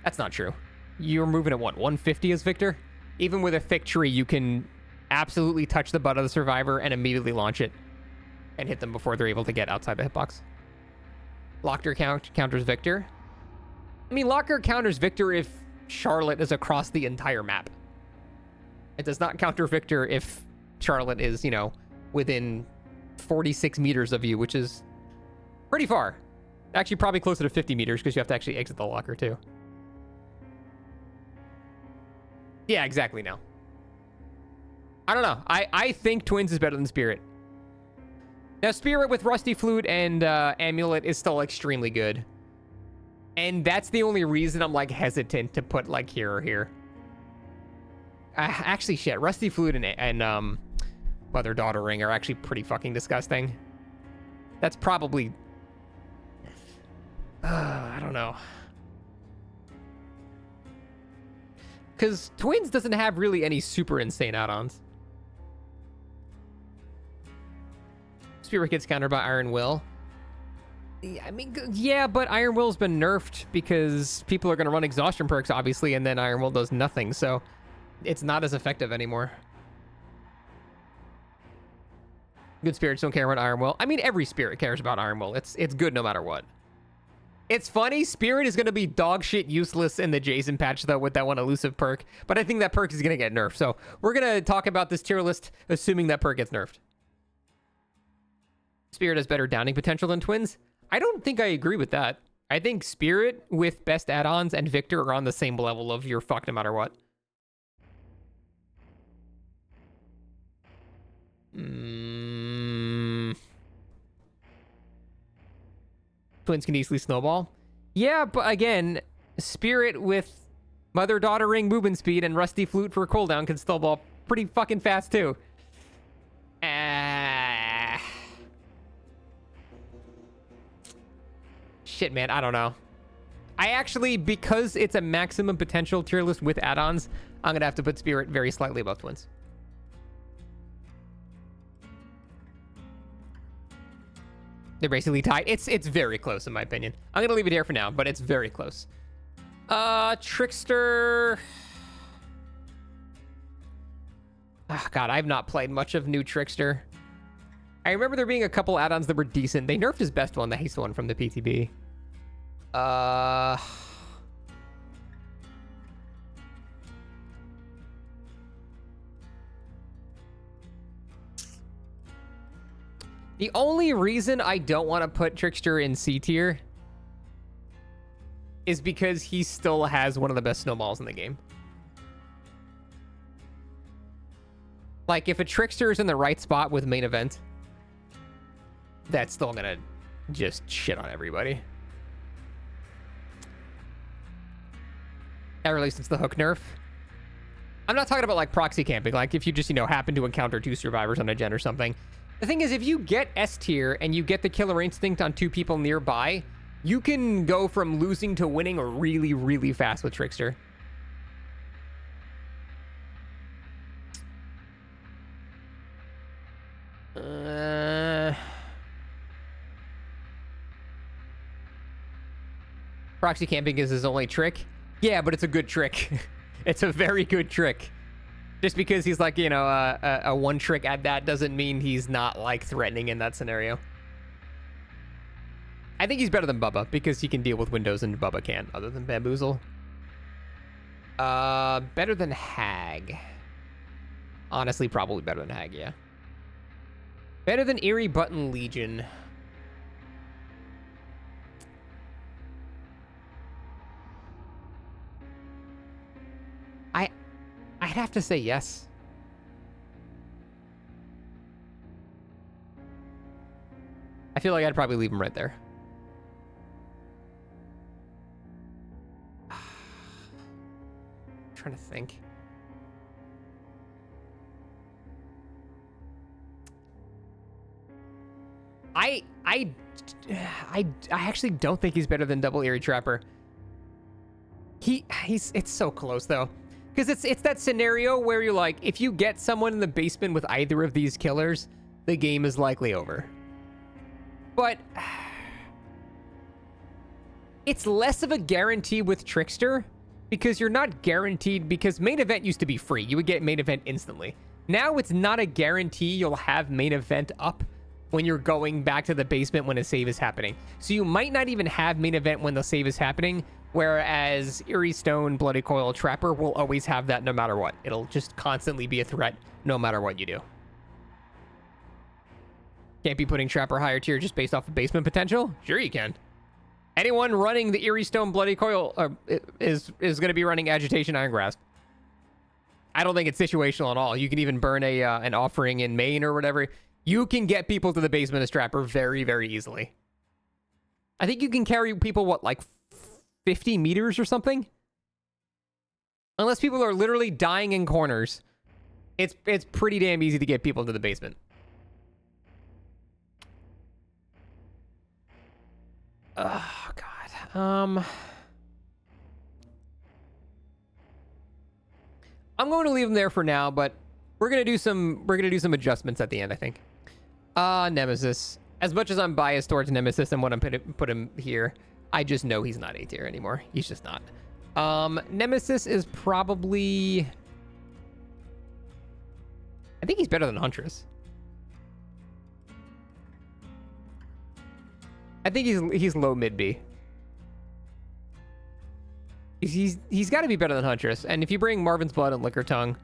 That's not true. You're moving at what, 150 as Victor? Even with a thick tree, you can absolutely touch the butt of the survivor and immediately launch it and hit them before they're able to get outside the hitbox. Locker counters Victor. I mean, Locker counters Victor if Charlotte is across the entire map. It does not counter Victor if Charlotte is, you know, within 46 meters of you, which is pretty far. Actually, probably closer to 50 meters because you have to actually exit the locker too. Yeah, exactly now. I don't know. I think Twins is better than Spirit. Now, Spirit with Rusty Flute and Amulet is still extremely good. And that's the only reason I'm, like, hesitant to put, like, here or here. Actually, shit. Rusty Flute and Mother-Daughter Ring are actually pretty fucking disgusting. That's probably... I don't know. Because Twins doesn't have really any super insane add-ons. Spirit gets countered by Iron Will. I mean, yeah, but Iron Will's been nerfed because people are going to run exhaustion perks, obviously, and then Iron Will does nothing, so it's not as effective anymore. Good spirits don't care about Iron Will. I mean, every spirit cares about Iron Will. It's good no matter what. It's funny, Spirit is going to be dog shit useless in the Jason patch, though, with that one elusive perk, but I think that perk is going to get nerfed, so we're going to talk about this tier list assuming that perk gets nerfed. Spirit has better downing potential than Twins. I don't think I agree with that. I think Spirit with best add-ons and Victor are on the same level of you're fucked no matter what. Twins can easily snowball. Yeah, but again, Spirit with Mother-Daughter Ring movement speed and Rusty Flute for cooldown can snowball pretty fucking fast too. Shit, man, I don't know. I actually, because it's a maximum potential tier list with add-ons, I'm gonna have to put Spirit very slightly above Twins. They're basically tied. It's very close in my opinion. I'm gonna leave it here for now, but it's very close. Trickster. Oh, God, I've not played much of new Trickster. I remember there being a couple add-ons that were decent. They nerfed his best one, the haste one from the PTB. The only reason I don't want to put Trickster in C tier is because he still has one of the best snowballs in the game. Like, if a Trickster is in the right spot with main event, that's still gonna just shit on everybody. That really since the hook nerf. I'm not talking about like proxy camping, like if you just, you know, happen to encounter two survivors on a gen or something. The thing is, if you get S tier and you get the killer instinct on two people nearby, you can go from losing to winning really, really fast with Trickster. Proxy camping is his only trick. Yeah, but it's a good trick. It's a very good trick. Just because he's like, you know, a one trick at that doesn't mean he's not like threatening in that scenario. I think he's better than Bubba because he can deal with windows and Bubba can't, other than Bamboozle. Better than Hag. Honestly, probably better than Hag, yeah. Better than Eerie Button Legion. I'd have to say yes. I feel like I'd probably leave him right there. Trying to think. I actually don't think he's better than Double Eerie Trapper. It's so close though. Because it's that scenario where you're like, if you get someone in the basement with either of these killers, the game is likely over. But it's less of a guarantee with Trickster because you're not guaranteed, because main event used to be free. You would get main event instantly. Now it's not a guarantee you'll have main event up when you're going back to the basement when a save is happening. So you might not even have main event when the save is happening, whereas Eerie Stone, Bloody Coil, Trapper will always have that no matter what. It'll just constantly be a threat no matter what you do. Can't be putting Trapper higher tier just based off of basement potential? Sure you can. Anyone running the Eerie Stone, Bloody Coil is going to be running Agitation, Iron Grasp. I don't think it's situational at all. You can even burn an offering in main or whatever. You can get people to the basement as Trapper very, very easily. I think you can carry people, what, like 50 meters or something? Unless people are literally dying in corners, it's pretty damn easy to get people to the basement. Oh, God. I'm going to leave him there for now, but we're gonna do some adjustments at the end, I think. Nemesis. As much as I'm biased towards Nemesis and what I'm put him here, I just know he's not A tier anymore. He's just not. Nemesis is probably, I think he's better than Huntress. I think he's low mid B. He's got to be better than Huntress. And if you bring Marvin's Blood and Liquor Tongue,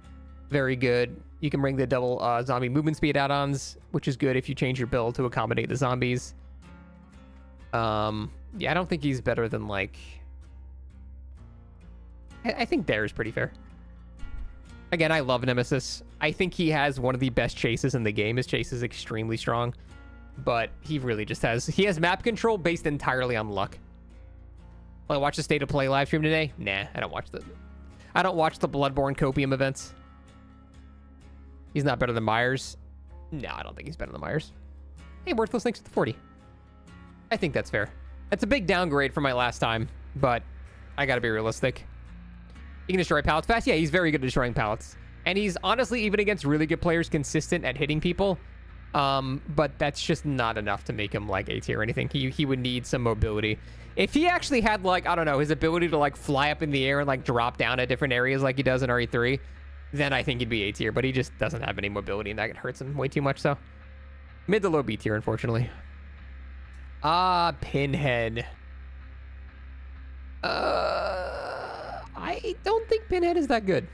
very good. You can bring the double zombie movement speed add-ons, which is good if you change your build to accommodate the zombies. Yeah, I don't think he's better than, like, I think there is pretty fair. Again, I love Nemesis. I think he has one of the best chases in the game. His chase is extremely strong, but he really just he has map control based entirely on luck. Will I watch the State of Play live stream today? Nah, I don't watch the Bloodborne Copium events. He's not better than Myers. No, I don't think he's better than Myers. Hey, Worthless, thanks for the 40. I think that's fair. That's a big downgrade from my last time, but I gotta be realistic. He can destroy pallets fast. Yeah, he's very good at destroying pallets. And he's honestly, even against really good players, consistent at hitting people. But that's just not enough to make him like A tier or anything. He would need some mobility. If he actually had, like, I don't know, his ability to like fly up in the air and like drop down at different areas like he does in RE3, then I think he'd be A tier, but he just doesn't have any mobility and that hurts him way too much, so. Mid to low B tier, unfortunately. Pinhead. I don't think Pinhead is that good.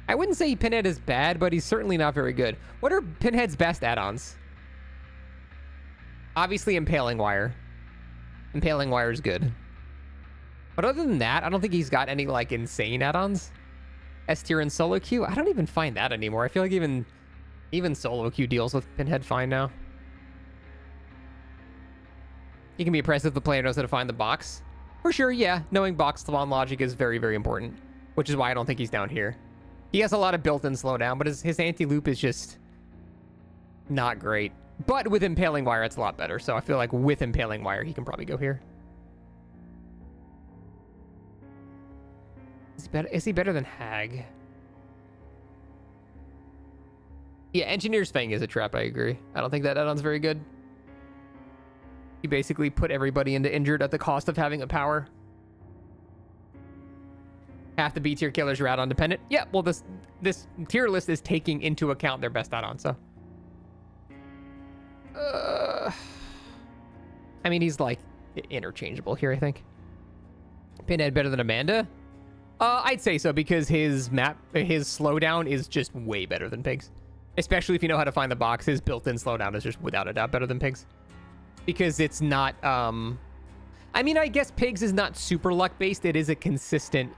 I wouldn't say Pinhead is bad, but he's certainly not very good. What are Pinhead's best add-ons? Obviously, Impaling Wire. Impaling Wire is good. But other than that, I don't think he's got any, like, insane add-ons. S tier and solo queue? I don't even find that anymore. I feel like even solo queue deals with Pinhead fine now. You can be impressed if the player knows how to find the box. For sure, yeah. Knowing box spawn logic is very, very important, which is why I don't think he's down here. He has a lot of built-in slowdown, but his anti-loop is just not great. But with Impaling Wire, it's a lot better. So I feel like with Impaling Wire, he can probably go here. Is he better than Hag? Yeah, Engineer's Fang is a trap, I agree. I don't think that add-on's very good. You basically put everybody into injured at the cost of having a power. Half the B tier killers are add-on dependent. Yeah, well, this tier list is taking into account their best add-on, so. I mean, he's like interchangeable here, I think. Pinhead better than Amanda? I'd say so, because his slowdown is just way better than Pig's. Especially if you know how to find the box, his built-in slowdown is just without a doubt better than Pig's. Because it's not, I mean, I guess Pig's is not super luck-based. It is a consistent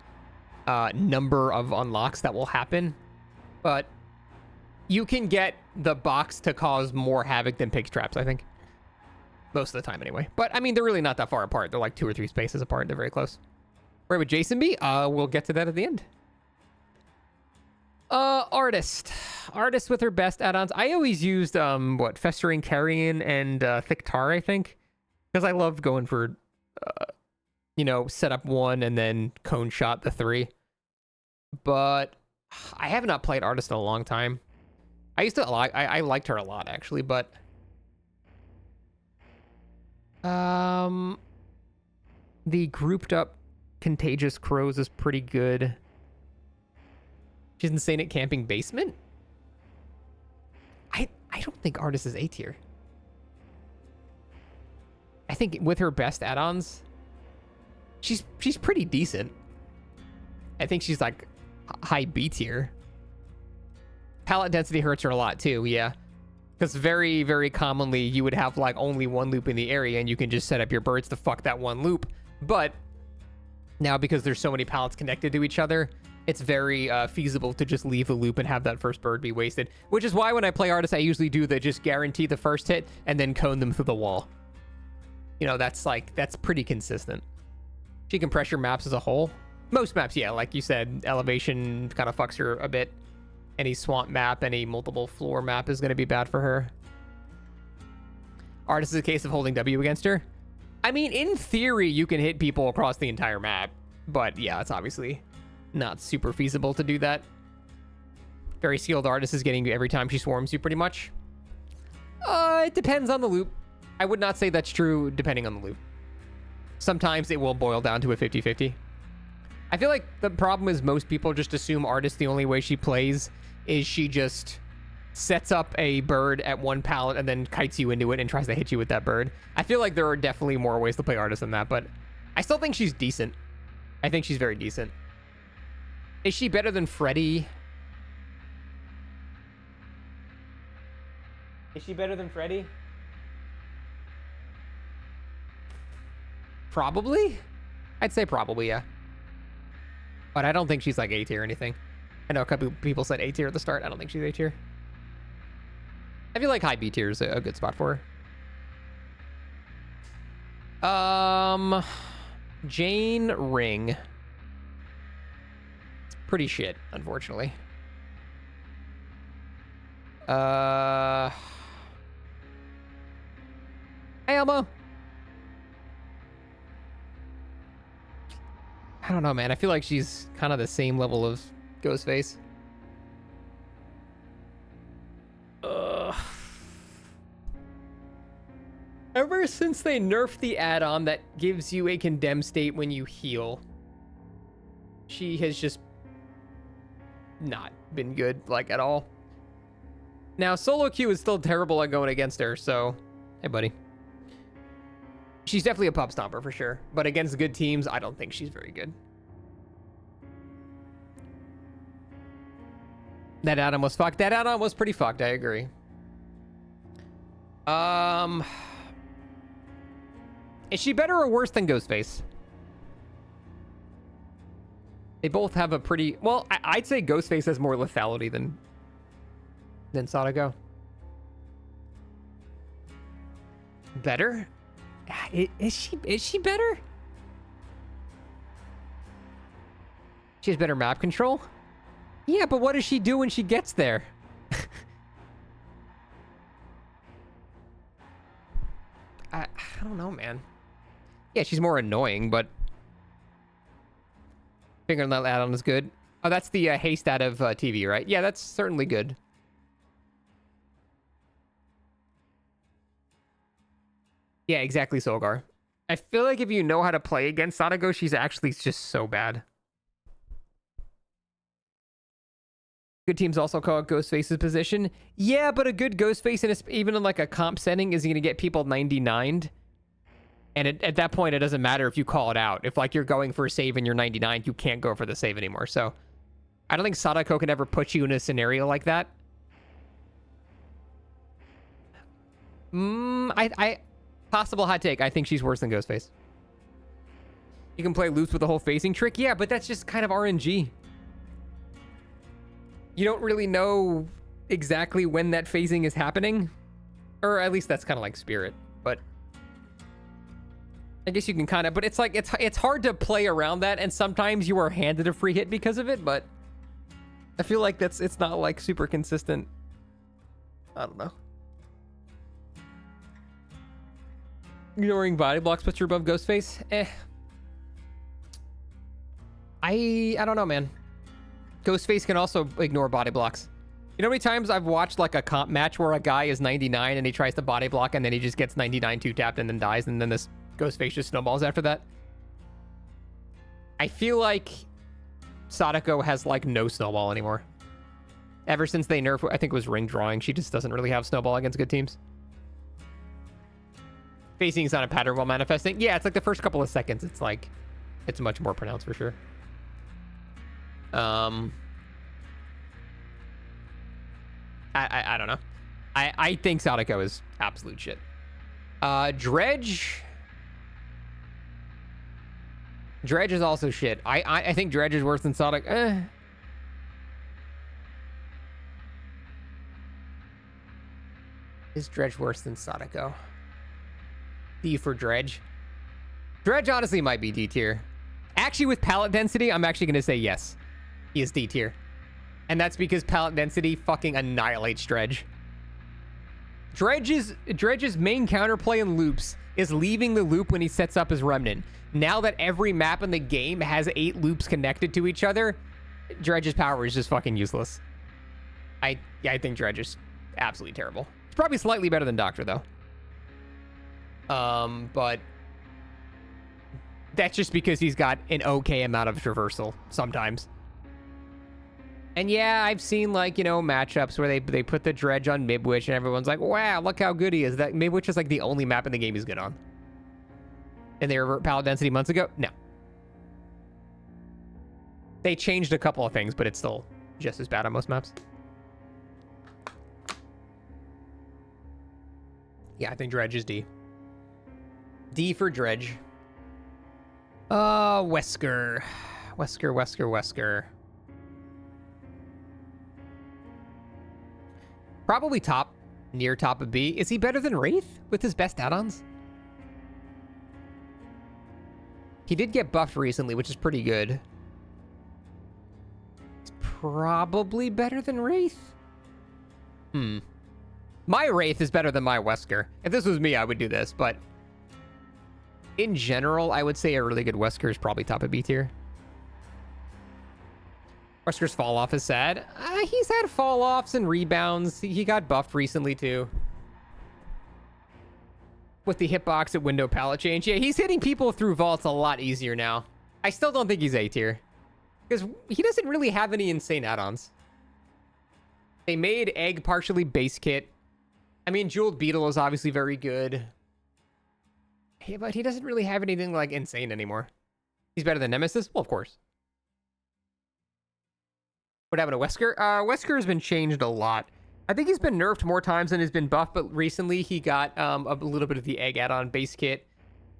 number of unlocks that will happen. But you can get the box to cause more havoc than Pig's traps, I think. Most of the time, anyway. But, I mean, they're really not that far apart. They're like 2 or 3 spaces apart. They're very close. Where would Jason be? We'll get to that at the end. Artist. Artist with her best add-ons. I always used, Festering Carrion and Thick Tar, I think. Because I love going for you know, set up 1 and then cone shot the 3. But I have not played Artist in a long time. I used to like, I liked her a lot actually, but the grouped up Contagious Crows is pretty good. She's insane at camping basement. I don't think Artist is A tier. I think with her best add-ons, she's pretty decent. I think she's like high B tier. Pallet density hurts her a lot too, yeah. Because very, very commonly you would have like only 1 loop in the area and you can just set up your birds to fuck that 1 loop. But now because there's so many pallets connected to each other, it's very feasible to just leave the loop and have that first bird be wasted. Which is why when I play Artist, I usually do the just guarantee the first hit and then cone them through the wall. You know, that's pretty consistent. She can pressure maps as a whole. Most maps, yeah, like you said, elevation kind of fucks her a bit. Any swamp map, any multiple floor map is going to be bad for her. Artist is a case of holding W against her. I mean, in theory, you can hit people across the entire map. But yeah, it's obviously not super feasible to do that. Very skilled Artist is getting you every time she swarms you, pretty much. It depends on the loop. I would not say that's true depending on the loop. Sometimes it will boil down to a 50-50. I feel like the problem is most people just assume Artist, the only way she plays is she just sets up a bird at 1 pallet and then kites you into it and tries to hit you with that bird. I feel like there are definitely more ways to play Artist than that, but I still think she's decent. I think she's very decent. Is she better than Freddy? Is she better than Freddy? Probably? I'd say probably, yeah. But I don't think she's like A tier or anything. I know a couple people said A tier at the start. I don't think she's A tier. I feel like high B tier is a good spot for her. Jane Ring. It's pretty shit, unfortunately. Hey, Elmo. I don't know, man. I feel like she's kind of the same level of Ghostface. Ever since they nerfed the add-on that gives you a condemned state when you heal, she has just not been good, like, at all. Now, solo queue is still terrible at going against her, so... Hey, buddy. She's definitely a pub stomper for sure, but against good teams, I don't think she's very good. That add-on was fucked. That add-on was pretty fucked, I agree. Is she better or worse than Ghostface? They both have a pretty... Well, I'd say Ghostface has more lethality than Sadako. Better? Is she better? She has better map control? Yeah, but what does she do when she gets there? I don't know, man. Yeah, she's more annoying, but fingernail add-on is good. Oh, that's the haste out of TV, right? Yeah, that's certainly good. Yeah, exactly, Solgar. I feel like if you know how to play against Sadako, she's actually just so bad. Good teams also call it Ghostface's position. Yeah, but a good Ghostface, even in like a comp setting, is going to get people 99'd. And at that point, it doesn't matter if you call it out. If like you're going for a save and you're 99, you can't go for the save anymore. So I don't think Sadako can ever put you in a scenario like that. Possible hot take. I think she's worse than Ghostface. You can play loops with the whole phasing trick. Yeah, but that's just kind of RNG. You don't really know exactly when that phasing is happening. Or at least that's kind of like Spirit. But I guess you can kind of... But it's like, it's hard to play around that. And sometimes you are handed a free hit because of it. But I feel like it's not like super consistent. I don't know. Ignoring body blocks puts you above Ghostface? I don't know, man. Ghostface can also ignore body blocks. You know how many times I've watched like a comp match where a guy is 99 and he tries to body block and then he just gets 99 two-tapped and then dies, and then this Ghostface just snowballs after that? I feel like Sadako has like no snowball anymore. Ever since they nerfed, I think it was ring drawing, she just doesn't really have snowball against good teams. Facing is not a pattern while manifesting. Yeah, it's like the first couple of seconds. It's like, it's much more pronounced for sure. I don't know. I think Sadako is absolute shit. Dredge. Dredge is also shit. I think Dredge is worse than Sadako. Is Dredge worse than Sadako? D for Dredge. Dredge honestly might be D tier. Actually, with pallet density, I'm actually going to say yes. He is D tier. And that's because pallet density fucking annihilates Dredge. Dredge's main counterplay in loops is leaving the loop when he sets up his remnant. Now that every map in the game has 8 loops connected to each other, Dredge's power is just fucking useless. I think Dredge is absolutely terrible. It's probably slightly better than Doctor, though. But that's just because he's got an okay amount of traversal sometimes. And yeah, I've seen, like, you know, matchups where they put the Dredge on Midwich and everyone's like, wow, look how good he is. That Midwich is like the only map in the game he's good on. And they revert pallet density months ago? No. They changed a couple of things, but it's still just as bad on most maps. Yeah, I think Dredge is D. D for Dredge. Wesker. Wesker. Probably near top of B. Is he better than Wraith with his best add-ons? He did get buffed recently, which is pretty good. It's probably better than Wraith. My Wraith is better than my Wesker. If this was me, I would do this, but in general, I would say a really good Wesker is probably top of B tier. Wesker's fall off is sad. He's had fall offs and rebounds. He got buffed recently too. With the hitbox at window pallet change. Yeah, he's hitting people through vaults a lot easier now. I still don't think he's A tier. Because he doesn't really have any insane add-ons. They made Egg partially base kit. I mean, Jeweled Beetle is obviously very good. Yeah, but he doesn't really have anything like insane anymore. He's better than Nemesis? Well, of course. What happened to Wesker? Wesker has been changed a lot. I think he's been nerfed more times than he's been buffed, but recently he got a little bit of the Egg add-on base kit.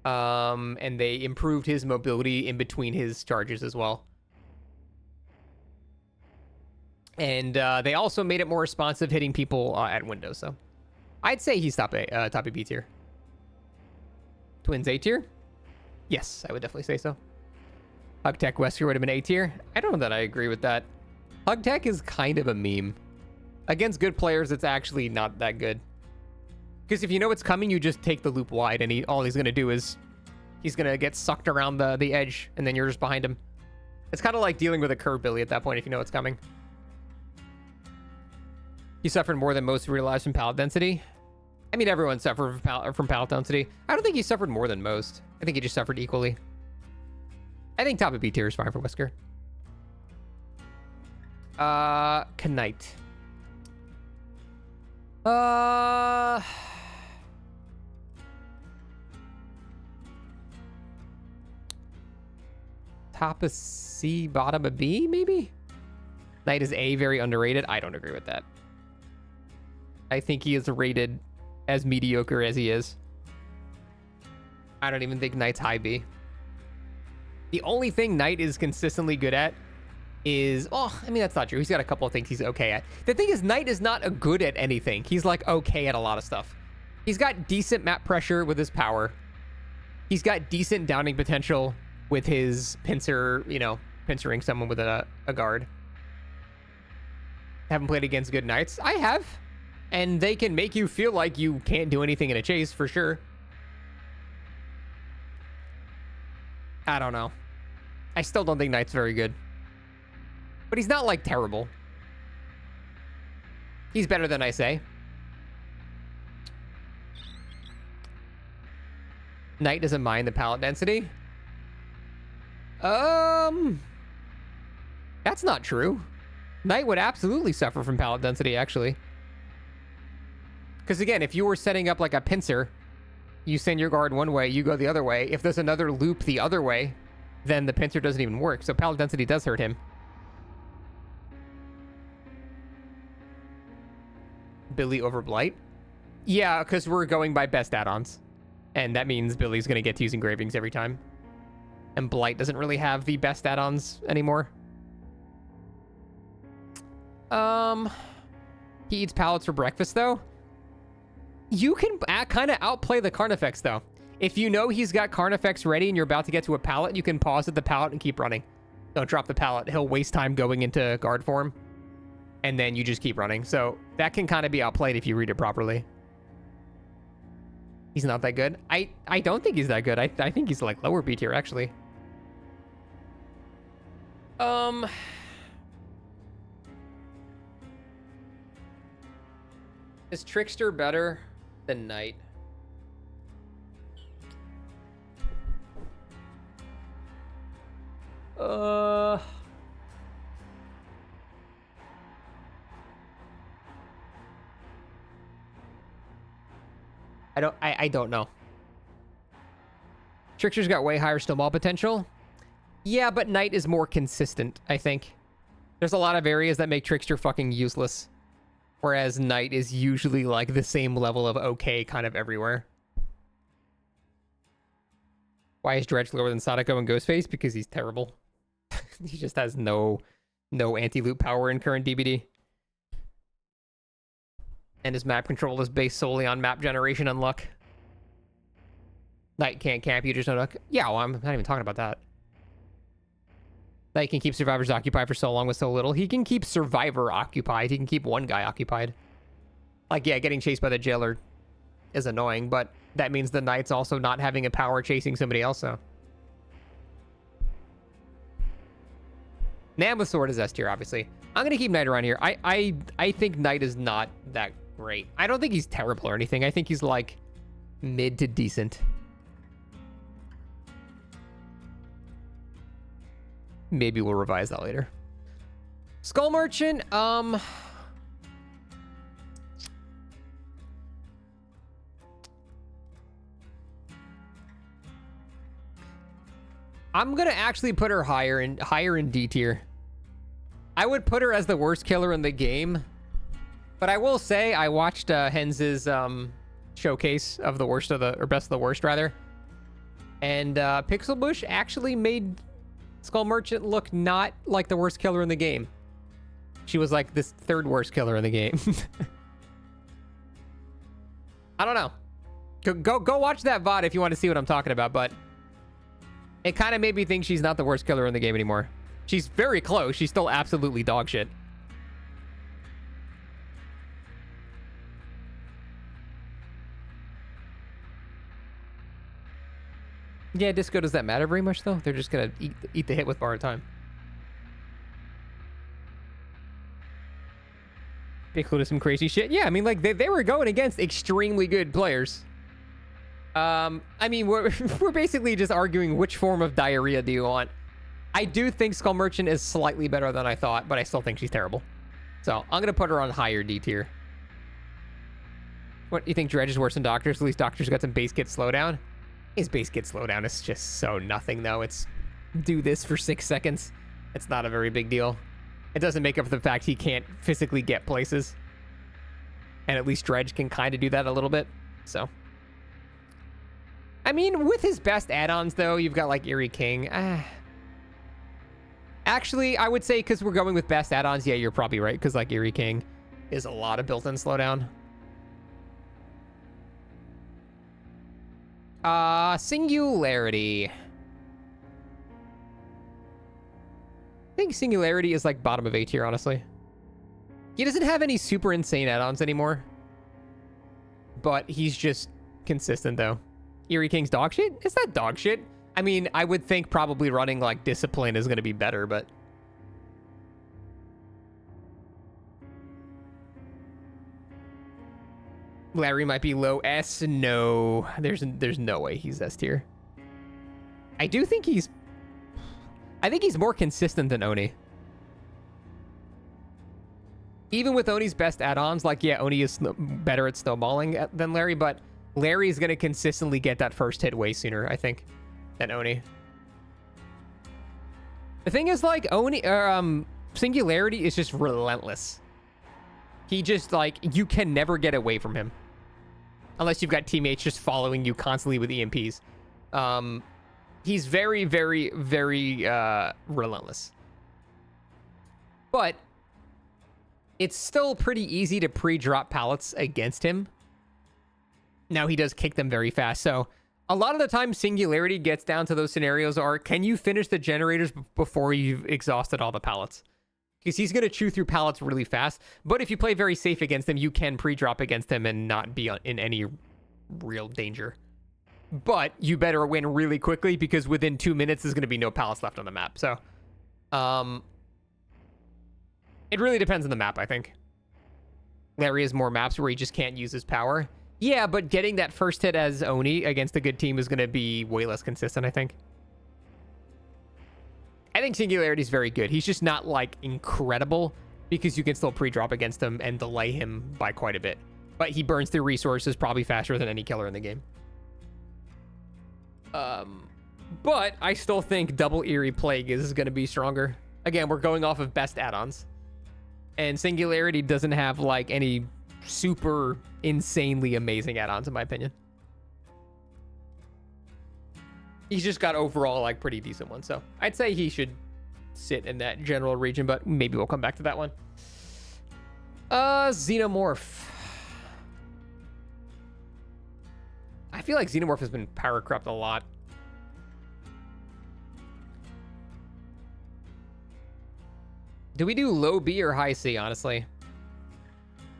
And they improved his mobility in between his charges as well. And they also made it more responsive, hitting people at windows, so I'd say he's top A B tier. Twins A tier? Yes, I would definitely say so. Hug Tech Wesker would have been A tier. I don't know that I agree with that. Hug Tech is kind of a meme. Against good players, it's actually not that good. Because if you know what's coming, you just take the loop wide, and all he's going to do is he's going to get sucked around the edge, and then you're just behind him. It's kind of like dealing with a curve Billy at that point if you know what's coming. He suffered more than most real lives from pallet density. I mean, everyone suffered from pallet density. I don't think he suffered more than most. I think he just suffered equally. I think top of B tier is fine for Wesker. Knight. Top of C, bottom of B, maybe? Knight is A, very underrated. I don't agree with that. I think he is rated as mediocre as he is. I don't even think Knight's high B. The only thing Knight is consistently good at is... Oh, I mean, that's not true. He's got a couple of things he's okay at. The thing is, Knight is not good at anything. He's, like, okay at a lot of stuff. He's got decent map pressure with his power. He's got decent downing potential with his pincer, you know, pincering someone with a guard. Haven't played against good Knights. I have. And they can make you feel like you can't do anything in a chase, for sure. I don't know. I still don't think Knight's very good. But he's not, like, terrible. He's better than I say. Knight doesn't mind the pallet density. That's not true. Knight would absolutely suffer from pallet density, actually. Because again, if you were setting up like a pincer, you send your guard one way, you go the other way. If there's another loop the other way, then the pincer doesn't even work. So pallet density does hurt him. Billy over Blight? Yeah, because we're going by best add-ons. And that means Billy's going to get to use engravings every time. And Blight doesn't really have the best add-ons anymore. He eats pallets for breakfast, though. You can kind of outplay the Carnifex, though. If you know he's got Carnifex ready and you're about to get to a pallet, you can pause at the pallet and keep running. Don't drop the pallet. He'll waste time going into guard form. And then you just keep running. So that can kind of be outplayed if you read it properly. He's not that good. I don't think he's that good. I think he's like lower B tier, actually. Is Trickster better than Knight? I don't know. Trickster's got way higher snowball potential. Yeah, but Knight is more consistent, I think. There's a lot of areas that make Trickster fucking useless. Whereas Knight is usually like the same level of okay kind of everywhere. Why is Dredge lower than Sadako and Ghostface? Because he's terrible. He just has no anti-loot power in current DBD. And his map control is based solely on map generation and luck. Knight can't camp, you just know luck. Yeah, well, I'm not even talking about that. Knight can keep survivors occupied for so long with so little. He can keep survivor occupied. He can keep one guy occupied. Like, yeah, getting chased by the jailer is annoying, but that means the Knight's also not having a power chasing somebody else, so. Man with Sword is S tier, obviously. I'm going to keep Knight around here. I think Knight is not that great. I don't think he's terrible or anything. I think he's like mid to decent. Maybe we'll revise that later. Skull Merchant, I'm gonna actually put her higher in D tier. I would put her as the worst killer in the game, but I will say I watched Hens's showcase of the worst of the, or best of the worst rather, and Pixel Bush actually made Skull Merchant look not like the worst killer in the game. She was like this third worst killer in the game. I don't know. Go watch that VOD if you want to see what I'm talking about, but it kind of made me think she's not the worst killer in the game anymore. She's very close. She's still absolutely dog shit. Yeah, Disco, does that matter very much, though? They're just going to eat the hit with borrowed time. Included some crazy shit. Yeah, I mean, like, they were going against extremely good players. I mean, we're basically just arguing which form of diarrhea do you want. I do think Skull Merchant is slightly better than I thought, but I still think she's terrible. So, I'm going to put her on higher D tier. What, you think Dredge is worse than Doctors? At least Doctors got some base kit slowdown. His base kit slowdown is just so nothing, though. It's do this for 6 seconds. It's not a very big deal. It doesn't make up for the fact he can't physically get places. And at least Dredge can kind of do that a little bit. So. I mean, with his best add-ons, though, you've got, like, Eerie King. Actually, I would say, because we're going with best add-ons, yeah, you're probably right. Because, like, Eerie King is a lot of built-in slowdown. Singularity. I think Singularity is like bottom of A tier, honestly. He doesn't have any super insane add-ons anymore. But he's just consistent, though. Eerie King's dog shit? Is that dog shit? I mean, I would think probably running like Discipline is going to be better, but... Larry might be low S. No, there's no way he's S tier. I do think he's... I think he's more consistent than Oni. Even with Oni's best add-ons, like, yeah, Oni is better at snowballing than Larry, but Larry is going to consistently get that first hit way sooner, I think, than Oni. The thing is, like, Singularity is just relentless. He just, like, you can never get away from him. Unless you've got teammates just following you constantly with EMPs. He's very, very, very relentless. But it's still pretty easy to pre-drop pallets against him. Now, he does kick them very fast. So a lot of the time, Singularity gets down to those scenarios are, can you finish the generators before you've exhausted all the pallets? Because he's going to chew through pallets really fast. But if you play very safe against him, you can pre-drop against him and not be in any real danger. But you better win really quickly because within 2 minutes, there's going to be no pallets left on the map. So, it really depends on the map, I think. Larry has more maps where he just can't use his power. Yeah, but getting that first hit as Oni against a good team is going to be way less consistent, I think. I think Singularity is very good. He's just not, like, incredible because you can still pre-drop against him and delay him by quite a bit. But he burns through resources probably faster than any killer in the game. But I still think Double Eerie Plague is going to be stronger. Again, we're going off of best add-ons. And Singularity doesn't have, like, any super insanely amazing add-ons, in my opinion. He's just got overall, like, pretty decent ones. So I'd say he should sit in that general region, but maybe we'll come back to that one. Xenomorph. I feel like Xenomorph has been power crept a lot. Do we do low B or high C, honestly?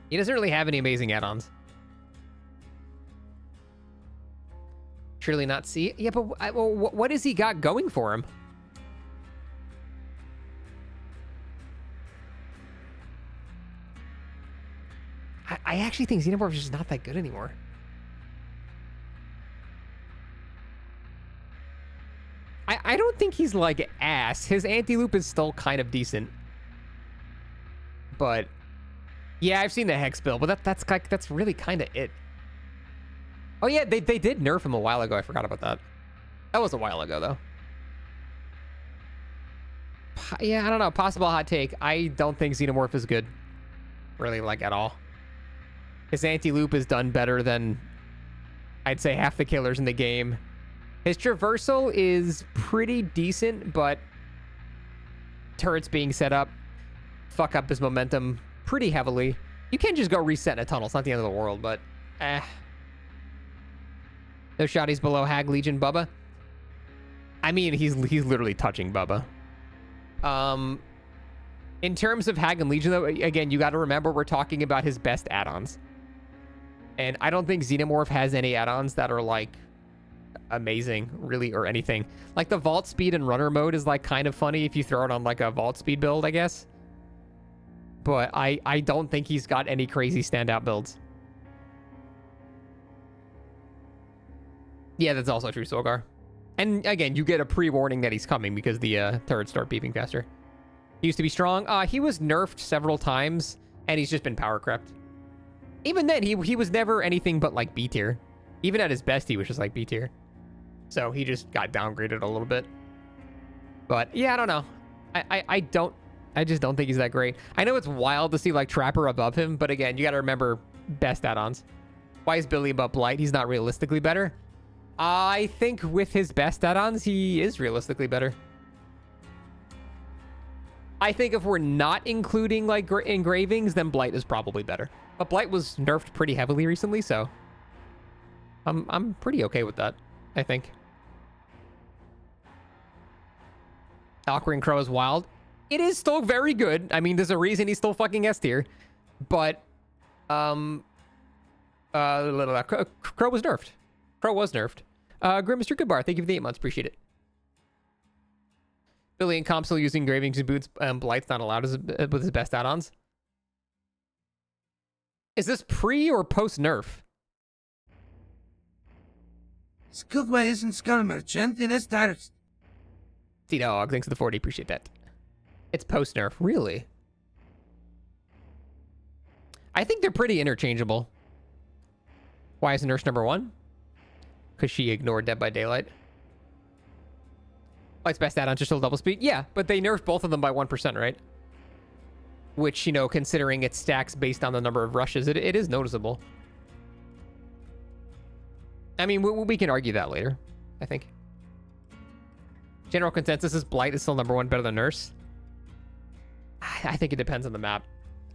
He doesn't really have any amazing add-ons. Surely not C. Yeah, but what has he got going for him? I actually think Xenomorph is just not that good anymore. I don't think he's like ass. His anti-loop is still kind of decent. But yeah, I've seen the Hex build, but that's really kind of it. Oh yeah, they did nerf him a while ago. I forgot about that. That was a while ago though. Yeah, I don't know. Possible hot take. I don't think Xenomorph is good. Really, like, at all. His anti-loop is done better than, I'd say, half the killers in the game. His traversal is pretty decent, but turrets being set up fuck up his momentum pretty heavily. You can't just go reset in a tunnel. It's not the end of the world, but No shotties below Hag Legion Bubba. I mean, he's literally touching Bubba. In terms of Hag and Legion, though, again, you got to remember we're talking about his best add-ons. And I don't think Xenomorph has any add-ons that are, like, amazing, really, or anything. Like, the vault speed and runner mode is, like, kind of funny if you throw it on, like, a vault speed build, I guess. But I don't think he's got any crazy standout builds. Yeah, that's also true, Solgar. And, again, you get a pre-warning that he's coming because the turrets start beeping faster. He used to be strong. He was nerfed several times, and he's just been power crept. Even then, he was never anything but, like, B tier. Even at his best, he was just, like, B tier. So he just got downgraded a little bit. But, yeah, I don't know. I just don't think he's that great. I know it's wild to see, like, Trapper above him, but again, you got to remember best add-ons. Why is Billy above Blight? He's not realistically better. I think with his best add-ons, he is realistically better. I think if we're not including, like, engravings, then Blight is probably better. But Blight was nerfed pretty heavily recently, so I'm pretty okay with that, I think. Valkyrie Crow is wild. It is still very good. I mean, there's a reason he's still fucking S tier. But, Crow was nerfed. Crow was nerfed. Grim Mr. Goodbar, thank you for the 8 months. Appreciate it. Billy and Comp still using Engravings and Boots. Blight's not allowed with his best add-ons. Is this pre or post nerf? Skugma isn't skull merchant in a stars. T-Dog, thanks for the 40, appreciate that. It's post nerf, really? I think they're pretty interchangeable. Why is nurse number 1? Because she ignored Dead by Daylight. Light's best add-ons are still double speed? Yeah, but they nerfed both of them by 1%, right? Which, you know, considering it stacks based on the number of rushes, it is noticeable. I mean, we can argue that later, I think. General consensus is Blight is still number 1 better than Nurse. I think it depends on the map.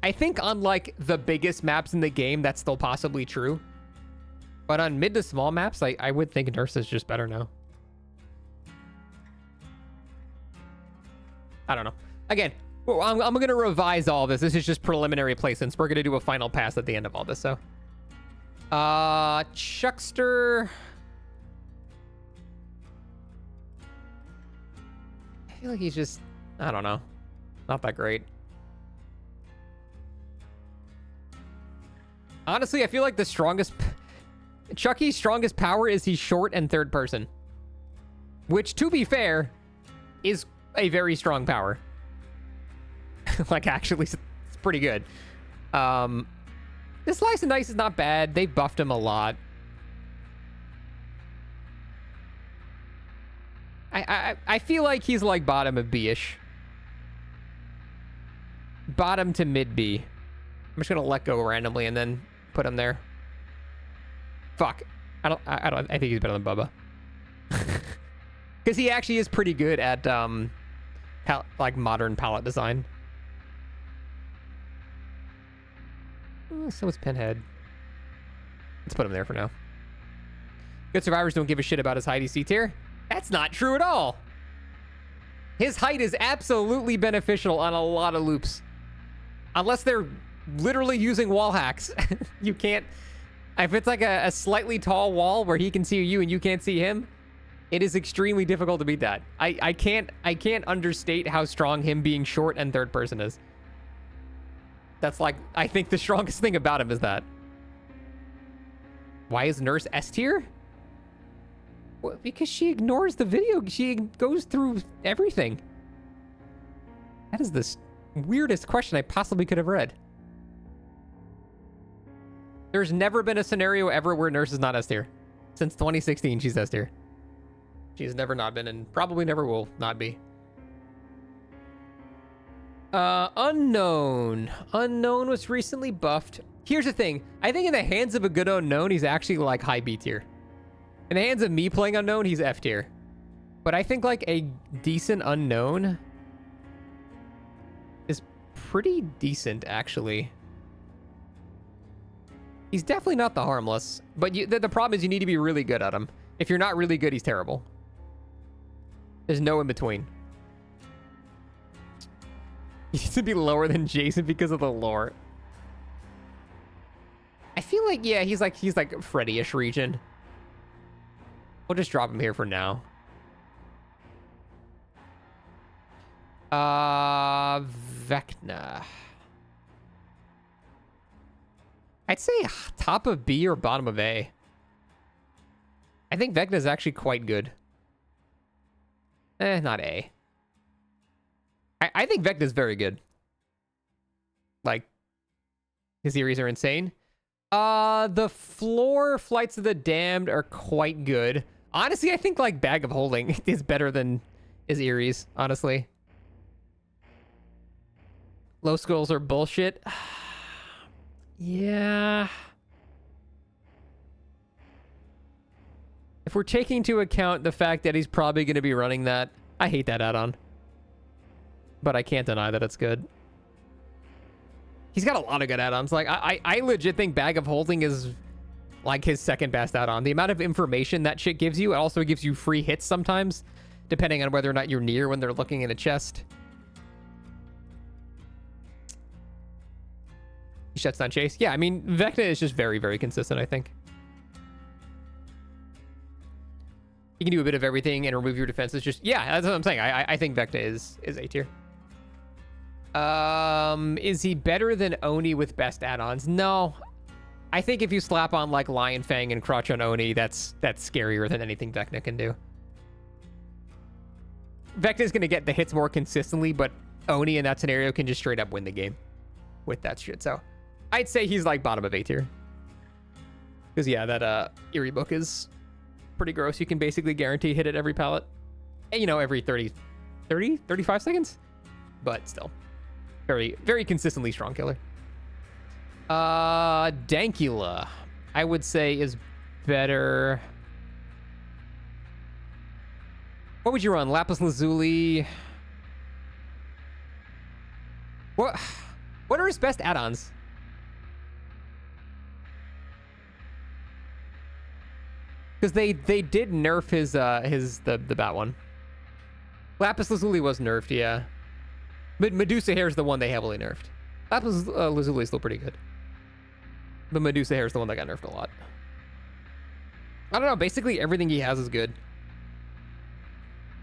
I think on, like, the biggest maps in the game, that's still possibly true. But on mid to small maps, I would think Nurse is just better now. I don't know. Again, I'm going to revise all this. This is just preliminary placements. We're going to do a final pass at the end of all this, so. Chuckster. I feel like he's just, I don't know. Not that great. Honestly, I feel like the strongest... Chucky's strongest power is he's short and third person. Which, to be fair, is a very strong power. Like, actually, it's pretty good. This Slice and Dice is not bad. They buffed him a lot. I feel like he's like bottom of B-ish. Bottom to mid B. I'm just gonna let go randomly and then put him there. Fuck. I think he's better than Bubba. Because he actually is pretty good at like modern palette design. So it's Pinhead. Let's put him there for now. Good survivors don't give a shit about his height. C tier. That's not true at all. His height is absolutely beneficial on a lot of loops. Unless they're literally using wall hacks. You can't... If it's like a slightly tall wall where he can see you and you can't see him, it is extremely difficult to beat that. I can't understate how strong him being short and third person is. That's like, I think the strongest thing about him is that. Why is Nurse S tier? Well, because she ignores the video. She goes through everything. That is the weirdest question I possibly could have read. There's never been a scenario ever where Nurse is not S tier. Since 2016, she's S tier. She's never not been and probably never will not be. Unknown. Unknown was recently buffed. Here's the thing. I think in the hands of a good Unknown, he's actually like high B tier. In the hands of me playing Unknown, he's F tier. But I think like a decent Unknown is pretty decent, actually. He's definitely not the harmless. But the problem is you need to be really good at him. If you're not really good, he's terrible. There's no in between. He needs to be lower than Jason because of the lore. I feel like, yeah, he's like Freddy-ish region. We'll just drop him here for now. Vecna. I'd say top of B or bottom of A. I think Vecna's actually quite good. Not A. I think Vecna's very good. Like, his theories are insane. The floor Flights of the Damned are quite good. Honestly, I think, like, Bag of Holding is better than his Eerie's, honestly. Low skulls are bullshit. Yeah. If we're taking into account the fact that he's probably going to be running that, I hate that add-on. But I can't deny that it's good. He's got a lot of good add-ons. Like, I legit think Bag of Holding is like his second best add-on. The amount of information that shit gives you, it also gives you free hits sometimes, depending on whether or not you're near when they're looking in a chest. He shuts down Chase. Yeah, I mean, Vecna is just very, very consistent, I think. You can do a bit of everything and remove your defenses. Just, yeah, that's what I'm saying. I think Vecna is A tier. Is he better than Oni with best add-ons? No. I think if you slap on like Lion Fang and Crotch on Oni, that's scarier than anything Vecna can do. Vecna's gonna get the hits more consistently, but Oni in that scenario can just straight up win the game with that shit. So I'd say he's like bottom of A tier. Because yeah, that Eerie book is pretty gross. You can basically guarantee hit at every pallet. And, you know, every 35 seconds. But still, very, very consistently strong killer. Dankula, I would say is better. What would you run? Lapis Lazuli. What are his best add-ons? Because they did nerf his the bat one. Lapis Lazuli was nerfed, yeah. But Medusa Hair is the one they heavily nerfed. Lapis Lazuli is still pretty good. But Medusa Hair is the one that got nerfed a lot. I don't know. Basically, everything he has is good.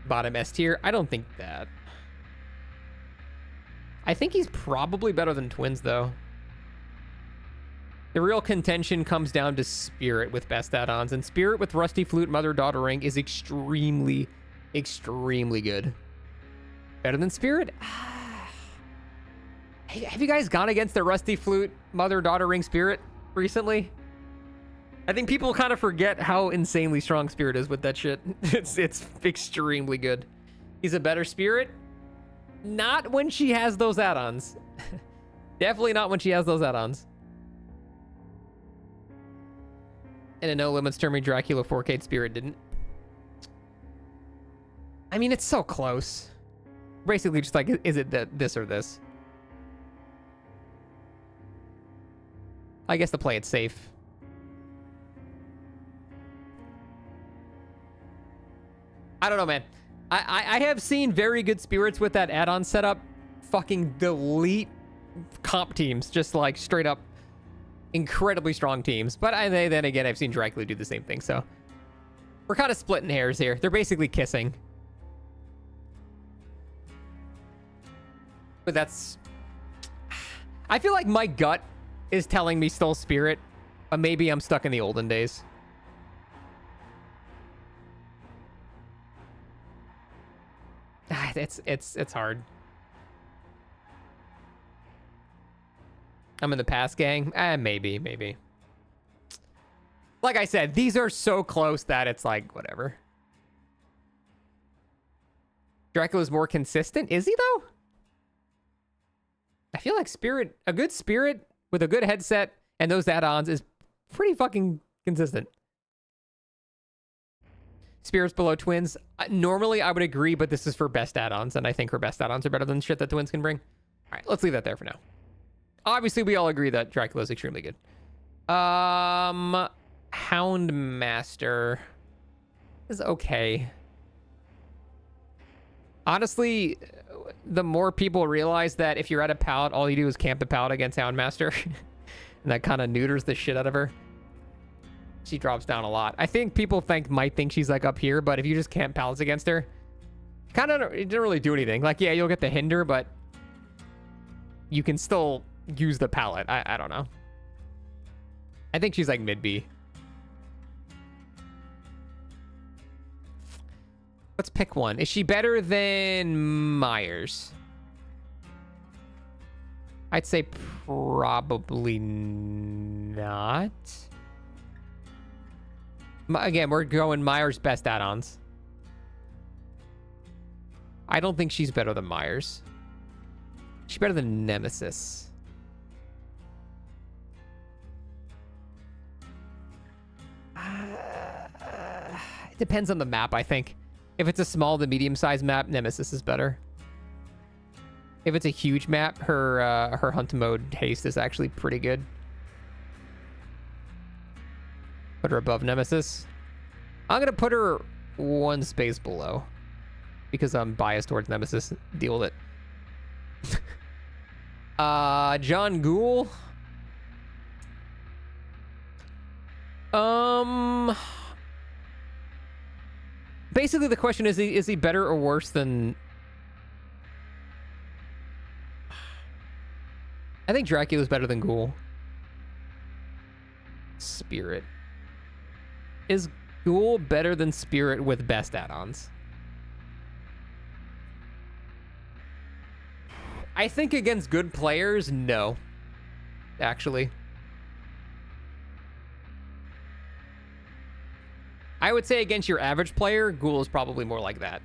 Bottom S tier. I don't think that. I think he's probably better than Twins, though. The real contention comes down to Spirit with best add-ons. And Spirit with Rusty Flute, Mother-Daughter Ring is extremely, extremely good. Better than Spirit? Have you guys gone against the Rusty Flute, Mother-Daughter Ring Spirit recently? I think people kind of forget how insanely strong Spirit is with that shit. It's extremely good. He's a better Spirit? Not when she has those add-ons. Definitely not when she has those add-ons. And a No Limits Terming Dracula 4K Spirit didn't. I mean, it's so close. Basically just like, is it this or this? I guess to play it safe. I don't know, man. I have seen very good spirits with that add-on setup fucking delete comp teams, just like straight up incredibly strong teams. But then again, I've seen Dracula do the same thing, so we're kind of splitting hairs here. They're basically kissing. But that's... I feel like my gut is telling me still Spirit, but maybe I'm stuck in the olden days. It's hard. I'm in the past gang. Maybe. Like I said, these are so close that it's like, whatever. Dracula's more consistent. Is he, though? I feel like Spirit, a good Spirit with a good headset and those add-ons is pretty fucking consistent. Spirits below Twins. Normally, I would agree, but this is for best add-ons, and I think her best add-ons are better than shit that Twins can bring. All right, let's leave that there for now. Obviously, we all agree that Dracula is extremely good. Houndmaster is okay. Honestly, the more people realize that if you're at a pallet, all you do is camp the pallet against Houndmaster, and that kind of neuters the shit out of her. She drops down a lot. I think people might think she's like up here, but if you just camp pallets against her, it didn't really do anything. Like, yeah, you'll get the hinder, but you can still use the pallet. I don't know. I think she's like mid B. Let's pick one. Is she better than Myers? I'd say probably not. Again, we're going Myers' best add-ons. I don't think she's better than Myers. She's better than Nemesis. It depends on the map, I think. If it's a small to medium-sized map, Nemesis is better. If it's a huge map, her hunt mode haste is actually pretty good. Put her above Nemesis. I'm going to put her one space below because I'm biased towards Nemesis. Deal with it. John Ghoul. Basically, the question is he better or worse than... I think Dracula's better than Ghoul. Spirit. Is Ghoul better than Spirit with best add-ons? I think against good players, no. Actually. I would say against your average player, Ghoul is probably more like that.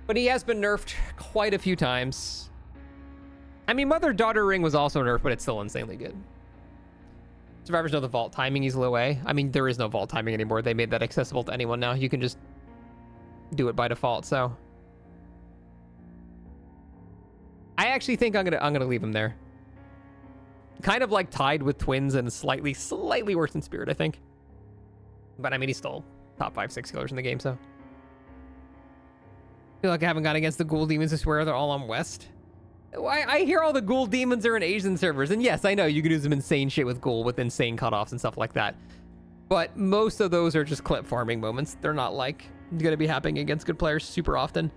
But he has been nerfed quite a few times. I mean, Mother-Daughter Ring was also nerfed, but it's still insanely good. Survivors know the vault timing easily away. I mean, there is no vault timing anymore. They made that accessible to anyone now. You can just do it by default, so. I actually think I'm gonna leave him there. Kind of like tied with Twins and slightly worse than Spirit, I think. But I mean, he's still top 5-6 killers in the game, so. I feel like I haven't gone against the Ghoul Demons. I swear they're all on West. I hear all the Ghoul Demons are in Asian servers, and yes, I know you can do some insane shit with Ghoul with insane cutoffs and stuff like that. But most of those are just clip farming moments. They're not like gonna be happening against good players super often.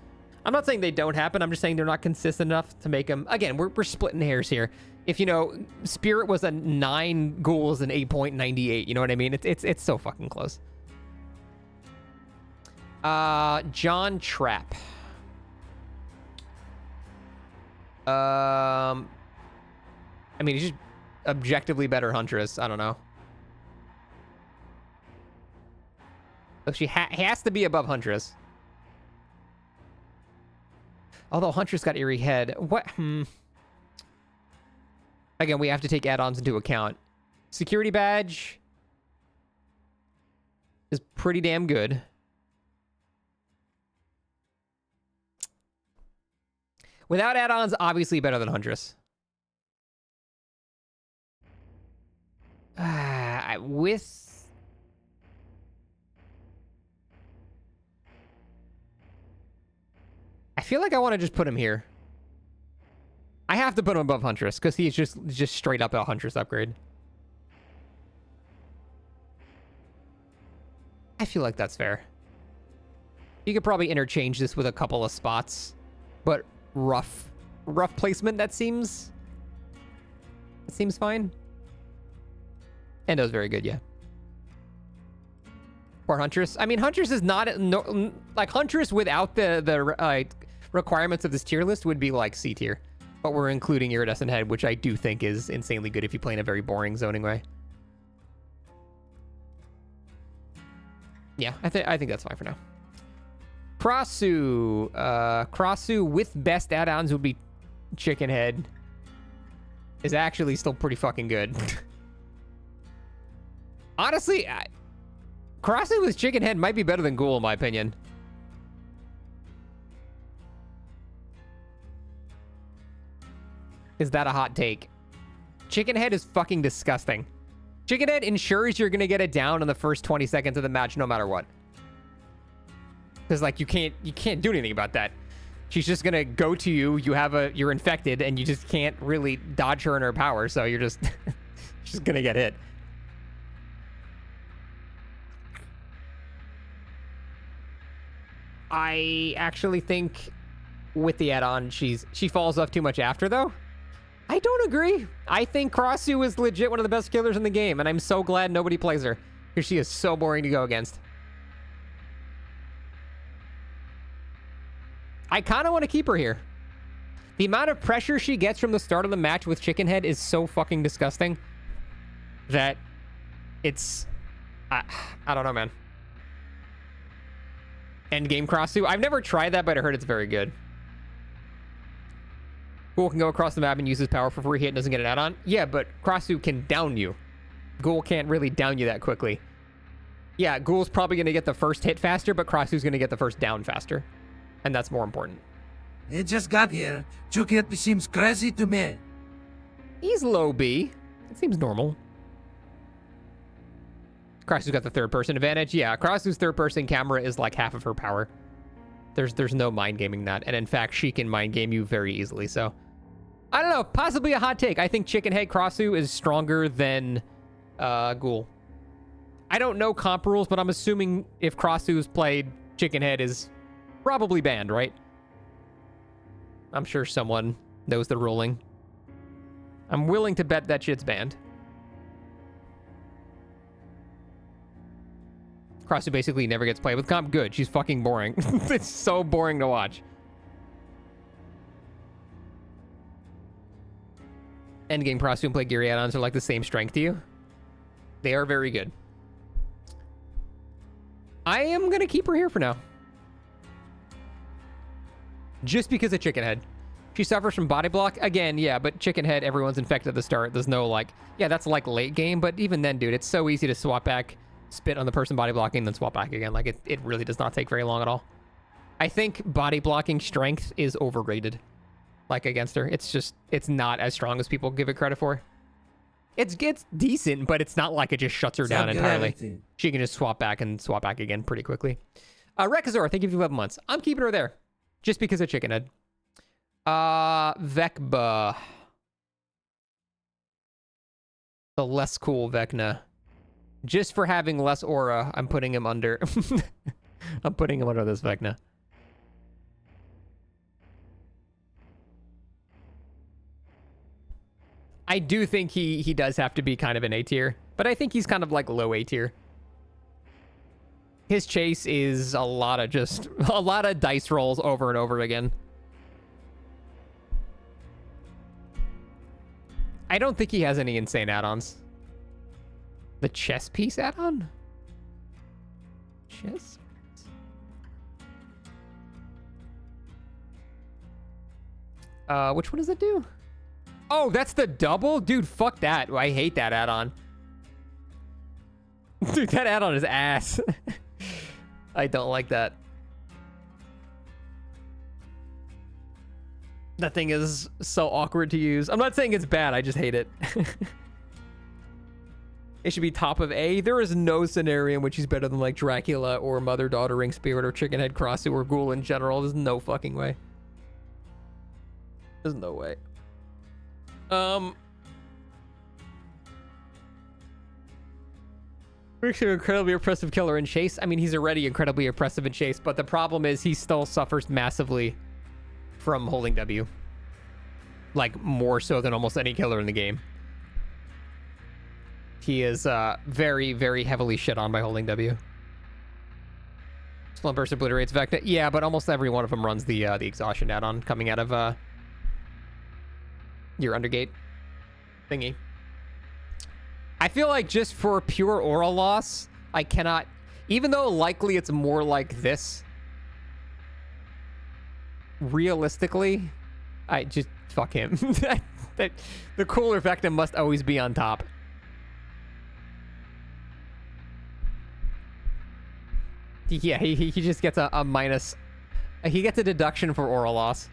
I'm not saying they don't happen. I'm just saying they're not consistent enough to make them. Again, we're splitting hairs here. If you know, Spirit was a 9, Ghouls an 8.98. You know what I mean? It's so fucking close. John Trapp. I mean, he's just objectively better Huntress. I don't know. So she has to be above Huntress. Although Huntress got Eerie Head. What? Again, we have to take add-ons into account. Security Badge is pretty damn good. Without add-ons, obviously better than Huntress. With... I feel like I want to just put him here. I have to put him above Huntress, because he's just straight up a Huntress upgrade. I feel like that's fair. You could probably interchange this with a couple of spots, but... rough placement, that seems fine. Endo's very good, yeah. Or Huntress. I mean, Huntress is not like Huntress without the requirements of this tier list would be like C tier, but we're including Iridescent Head, which I do think is insanely good if you play in a very boring zoning way. Yeah, I think that's fine for now. Krasue. Krasue with best add-ons would be Chicken Head. Is actually still pretty fucking good. Honestly, Krasue with Chicken Head might be better than Ghoul in my opinion. Is that a hot take? Chicken Head is fucking disgusting. Chicken Head ensures you're gonna get it down in the first 20 seconds of the match no matter what. Because like you can't do anything about that. She's just gonna go to you. You're infected, and you just can't really dodge her in her power. So you're just she's gonna get hit. I actually think with the add-on, she falls off too much after though. I don't agree. I think Krasue is legit one of the best killers in the game, and I'm so glad nobody plays her because she is so boring to go against. I kind of want to keep her here. The amount of pressure she gets from the start of the match with Chicken Head is so fucking disgusting that it's... I don't know, man. Endgame Krasue. I've never tried that, but I heard it's very good. Ghoul can go across the map and use his power for free hit and doesn't get an add-on. Yeah, but Krasue can down you. Ghoul can't really down you that quickly. Yeah, Ghoul's probably going to get the first hit faster, but Krasue's going to get the first down faster. And that's more important. It just got here. Chukit seems crazy to me. He's low B. It seems normal. Krasue's got the third-person advantage. Yeah, Krasue's third-person camera is like half of her power. There's no mind gaming that. And in fact, she can mind game you very easily, so... I don't know. Possibly a hot take. I think Chicken Head Krasue is stronger than Ghoul. I don't know comp rules, but I'm assuming if Krasue's played, Chicken Head is probably banned, right? I'm sure someone knows the ruling. I'm willing to bet that shit's banned. Krasue basically never gets played with comp. Good. She's fucking boring. It's so boring to watch. Endgame Krasue and play Geary add-ons are like the same strength to you. They are very good. I am going to keep her here for now. Just because of Chicken Head. She suffers from body block. Again, yeah, but Chicken Head, everyone's infected at the start. There's no like, yeah, that's like late game. But even then, dude, it's so easy to swap back, spit on the person body blocking, then swap back again. Like, it really does not take very long at all. I think body blocking strength is overrated. Like, against her. It's just, it's not as strong as people give it credit for. It's decent, but it's not like it just shuts her down entirely. She can just swap back and swap back again pretty quickly. Rekazor, thank you for 11 months. I'm keeping her there. Just because of Chicken Head. Vecba. The less cool Vecna. Just for having less aura, I'm putting him under. I'm putting him under this Vecna. I do think he does have to be kind of an A tier, but I think he's kind of like low A tier. His chase is a lot of dice rolls over and over again. I don't think he has any insane add-ons. The chess piece add-on? Chess? Which one does it do? Oh, that's the double? Dude, fuck that. I hate that add-on. Dude, that add-on is ass. I don't like that. That thing is so awkward to use. I'm not saying it's bad, I just hate it. It should be top of A. There is no scenario in which he's better than like Dracula or Mother Daughter Ring Spirit or Chicken Head Krasue or Ghoul in general. There's no fucking way. There's no way. Rick's an incredibly oppressive killer in chase. I mean, he's already incredibly oppressive in chase, but the problem is he still suffers massively from holding W. Like, more so than almost any killer in the game. He is very, very heavily shit on by holding W. Slumburst obliterates Vecna. Yeah, but almost every one of them runs the exhaustion add-on coming out of your undergate thingy. I feel like just for pure aura loss, I cannot, even though likely it's more like this, realistically, I just fuck him. The cooler Vecna must always be on top. Yeah, he just gets a minus. He gets a deduction for aura loss.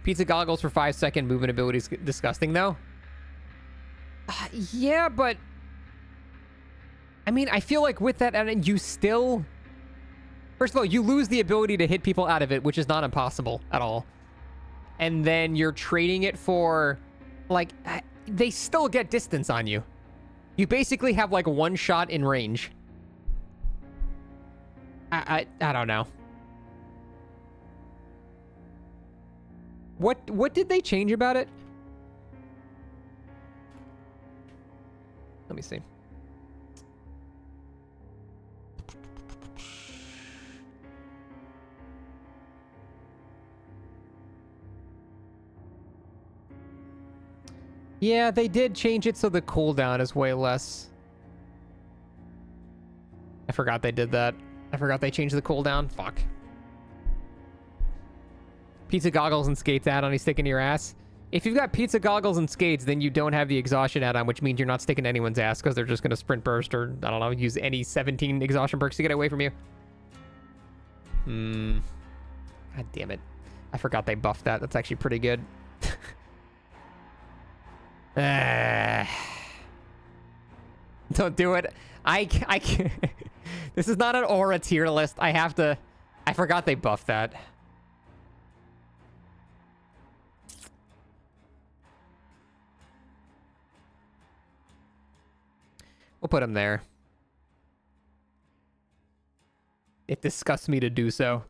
Pizza goggles for 5-second movement ability is disgusting, though. Yeah, but I mean, I feel like with that, and you still, first of all, you lose the ability to hit people out of it, which is not impossible at all. And then you're trading it for, like, they still get distance on you. You basically have like one shot in range. I don't know. What did they change about it? Let me see. Yeah, they did change it so the cooldown is way less. I forgot they did that. I forgot they changed the cooldown. Fuck. Pizza goggles and skates add-on, he's sticking to your ass. If you've got pizza goggles and skates, then you don't have the exhaustion add-on, which means you're not sticking to anyone's ass because they're just going to sprint burst or, I don't know, use any 17 exhaustion perks to get away from you. God damn it. I forgot they buffed that. That's actually pretty good. Don't do it. I can't. This is not an aura tier list. I forgot they buffed that. We'll put him there. It disgusts me to do so.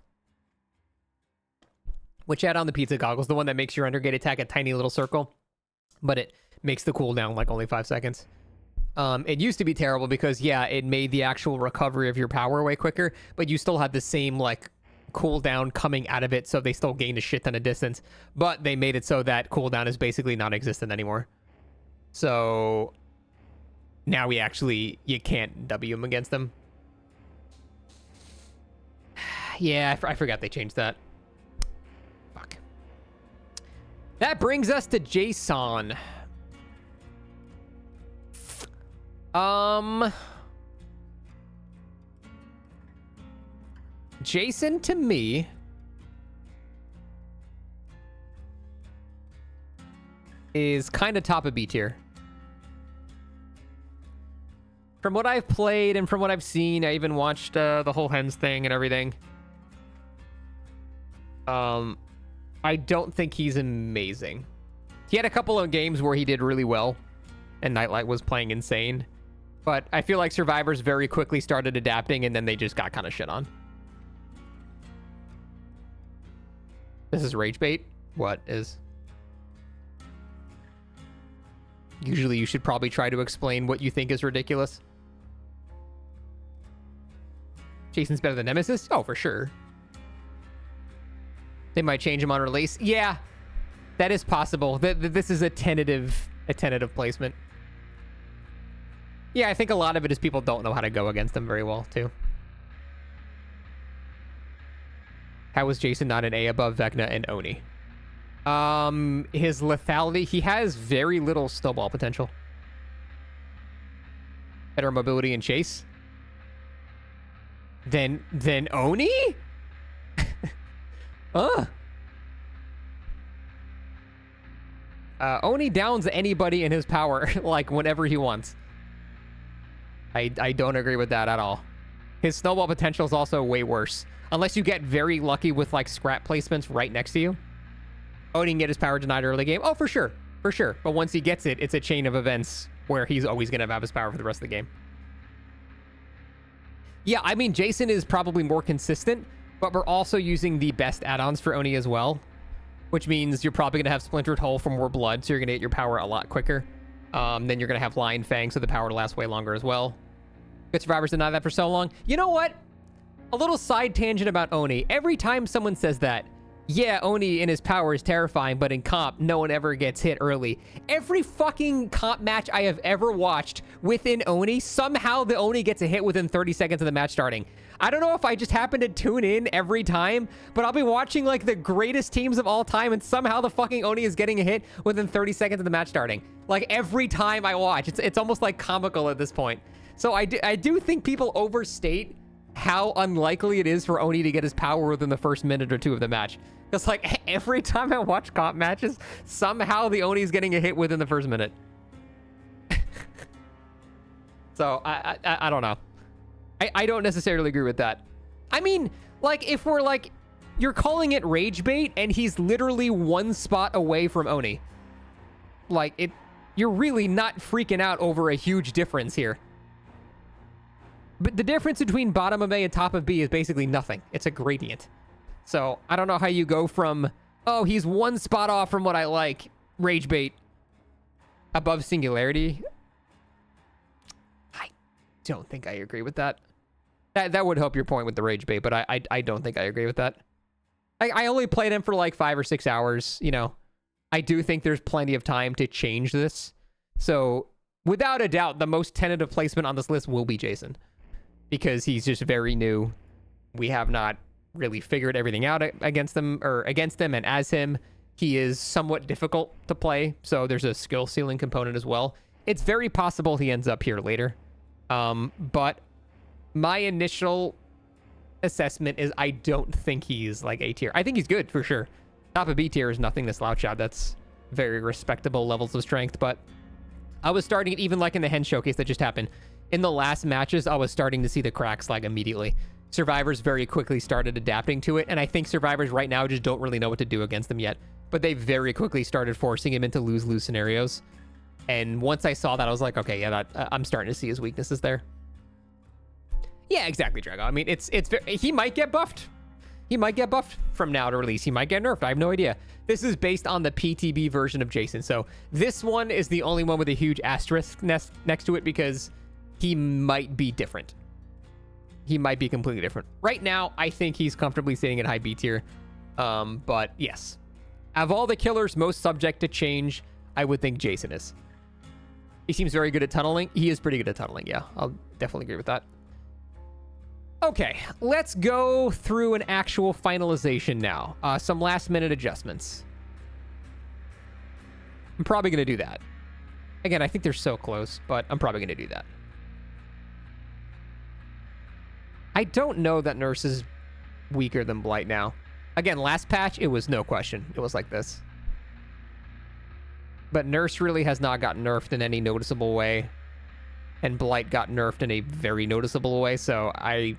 Which add on the pizza goggles, the one that makes your Undergate attack a tiny little circle, but it makes the cooldown like only 5 seconds. It used to be terrible because, yeah, it made the actual recovery of your power way quicker, but you still had the same, like, cooldown coming out of it, so they still gained a shit ton of distance. But they made it so that cooldown is basically non-existent anymore. So now you can't W him against them. Yeah, I forgot they changed that. Fuck. That brings us to Jason. Jason, to me, is kind of top of B tier. From what I've played and from what I've seen, I even watched the whole Hens thing and everything. I don't think he's amazing. He had a couple of games where he did really well, and Nightlight was playing insane. But I feel like Survivors very quickly started adapting, and then they just got kind of shit on. This is rage bait? What is? Usually you should probably try to explain what you think is ridiculous. Jason's better than Nemesis? Oh, for sure. They might change him on release. Yeah, that is possible. This is a tentative placement. Yeah, I think a lot of it is people don't know how to go against them very well, too. How is Jason not an A above Vecna and Oni? His lethality, he has very little snowball potential. Better mobility and chase. Then Oni? Oni downs anybody in his power, like, whenever he wants. I don't agree with that at all. His snowball potential is also way worse. Unless you get very lucky with, like, scrap placements right next to you. Oni can get his power denied early game. Oh, for sure. For sure. But once he gets it, it's a chain of events where he's always going to have his power for the rest of the game. Yeah, I mean, Jason is probably more consistent, but we're also using the best add-ons for Oni as well, which means you're probably going to have Splintered Hull for more blood, so you're going to get your power a lot quicker. Then you're going to have Lion Fang, so the power lasts way longer as well. Good Survivors deny that for so long. You know what? A little side tangent about Oni. Every time someone says that, yeah, Oni in his power is terrifying, but in comp, no one ever gets hit early. Every fucking comp match I have ever watched within Oni, somehow the Oni gets a hit within 30 seconds of the match starting. I don't know if I just happen to tune in every time, but I'll be watching, like, the greatest teams of all time, and somehow the fucking Oni is getting a hit within 30 seconds of the match starting. Like, every time I watch. It's almost, like, comical at this point. So I do think people overstate how unlikely it is for Oni to get his power within the first minute or two of the match. Because, like, every time I watch comp matches, somehow the Oni's getting a hit within the first minute. So, I don't know. I don't necessarily agree with that. I mean, like, if we're, like, you're calling it rage bait, and he's literally one spot away from Oni. Like, you're really not freaking out over a huge difference here. But the difference between bottom of A and top of B is basically nothing. It's a gradient. So, I don't know how you go from, oh, he's one spot off from what I like, rage bait, above Singularity. I don't think I agree with that. That would help your point with the rage bait, but I don't think I agree with that. I only played him for like 5 or 6 hours, you know. I do think there's plenty of time to change this. So, without a doubt, the most tentative placement on this list will be Jason. Because he's just very new. We have not really figured everything out against them, and as him, he is somewhat difficult to play, so there's a skill ceiling component as well. It's very possible he ends up here later. But my initial assessment is I don't think he's like A tier. I think he's good for sure. Top of B tier is nothing to slouch at. That's very respectable levels of strength, but I was starting, even like in the Hen Showcase that just happened, in the last matches, I was starting to see the cracks like immediately. Survivors very quickly started adapting to it, and I think Survivors right now just don't really know what to do against them yet. But they very quickly started forcing him into lose-lose scenarios. And once I saw that, I was like, okay, yeah, I'm starting to see his weaknesses there. Yeah, exactly, Drago. I mean, he might get buffed. He might get buffed from now to release. He might get nerfed. I have no idea. This is based on the PTB version of Jason. So this one is the only one with a huge asterisk next to it because he might be different. He might be completely different. Right now, I think he's comfortably sitting at high B tier. But yes, of all the killers most subject to change, I would think Jason is. He seems very good at tunneling. He is pretty good at tunneling. Yeah, I'll definitely agree with that. Okay, let's go through an actual finalization now. Some last minute adjustments. I'm probably going to do that. Again, I think they're so close, but I'm probably going to do that. I don't know that Nurse is weaker than Blight now. Again, last patch, it was no question. It was like this. But Nurse really has not gotten nerfed in any noticeable way. And Blight got nerfed in a very noticeable way, so I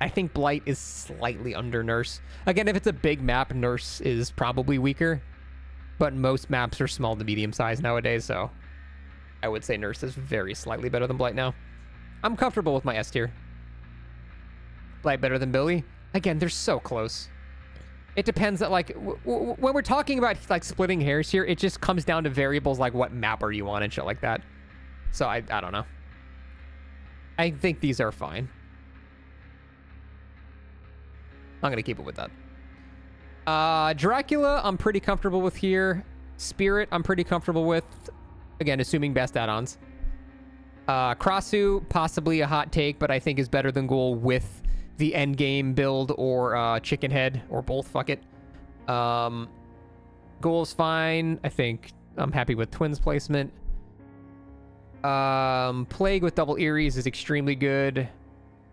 think Blight is slightly under Nurse. Again, if it's a big map, Nurse is probably weaker. But most maps are small to medium size nowadays, so I would say Nurse is very slightly better than Blight now. I'm comfortable with my S tier. Blight better than Billy? Again, they're so close. It depends that, like, when we're talking about, like, splitting hairs here, it just comes down to variables like what map are you on and shit like that. So I don't know. I think these are fine. I'm going to keep it with that. Dracula, I'm pretty comfortable with here. Spirit, I'm pretty comfortable with. Again, assuming best add-ons. Krasue, possibly a hot take, but I think is better than Ghoul with the endgame build or chicken head or both. Fuck it. Ghoul's fine. I think I'm happy with Twins placement. Plague with double Eries is extremely good.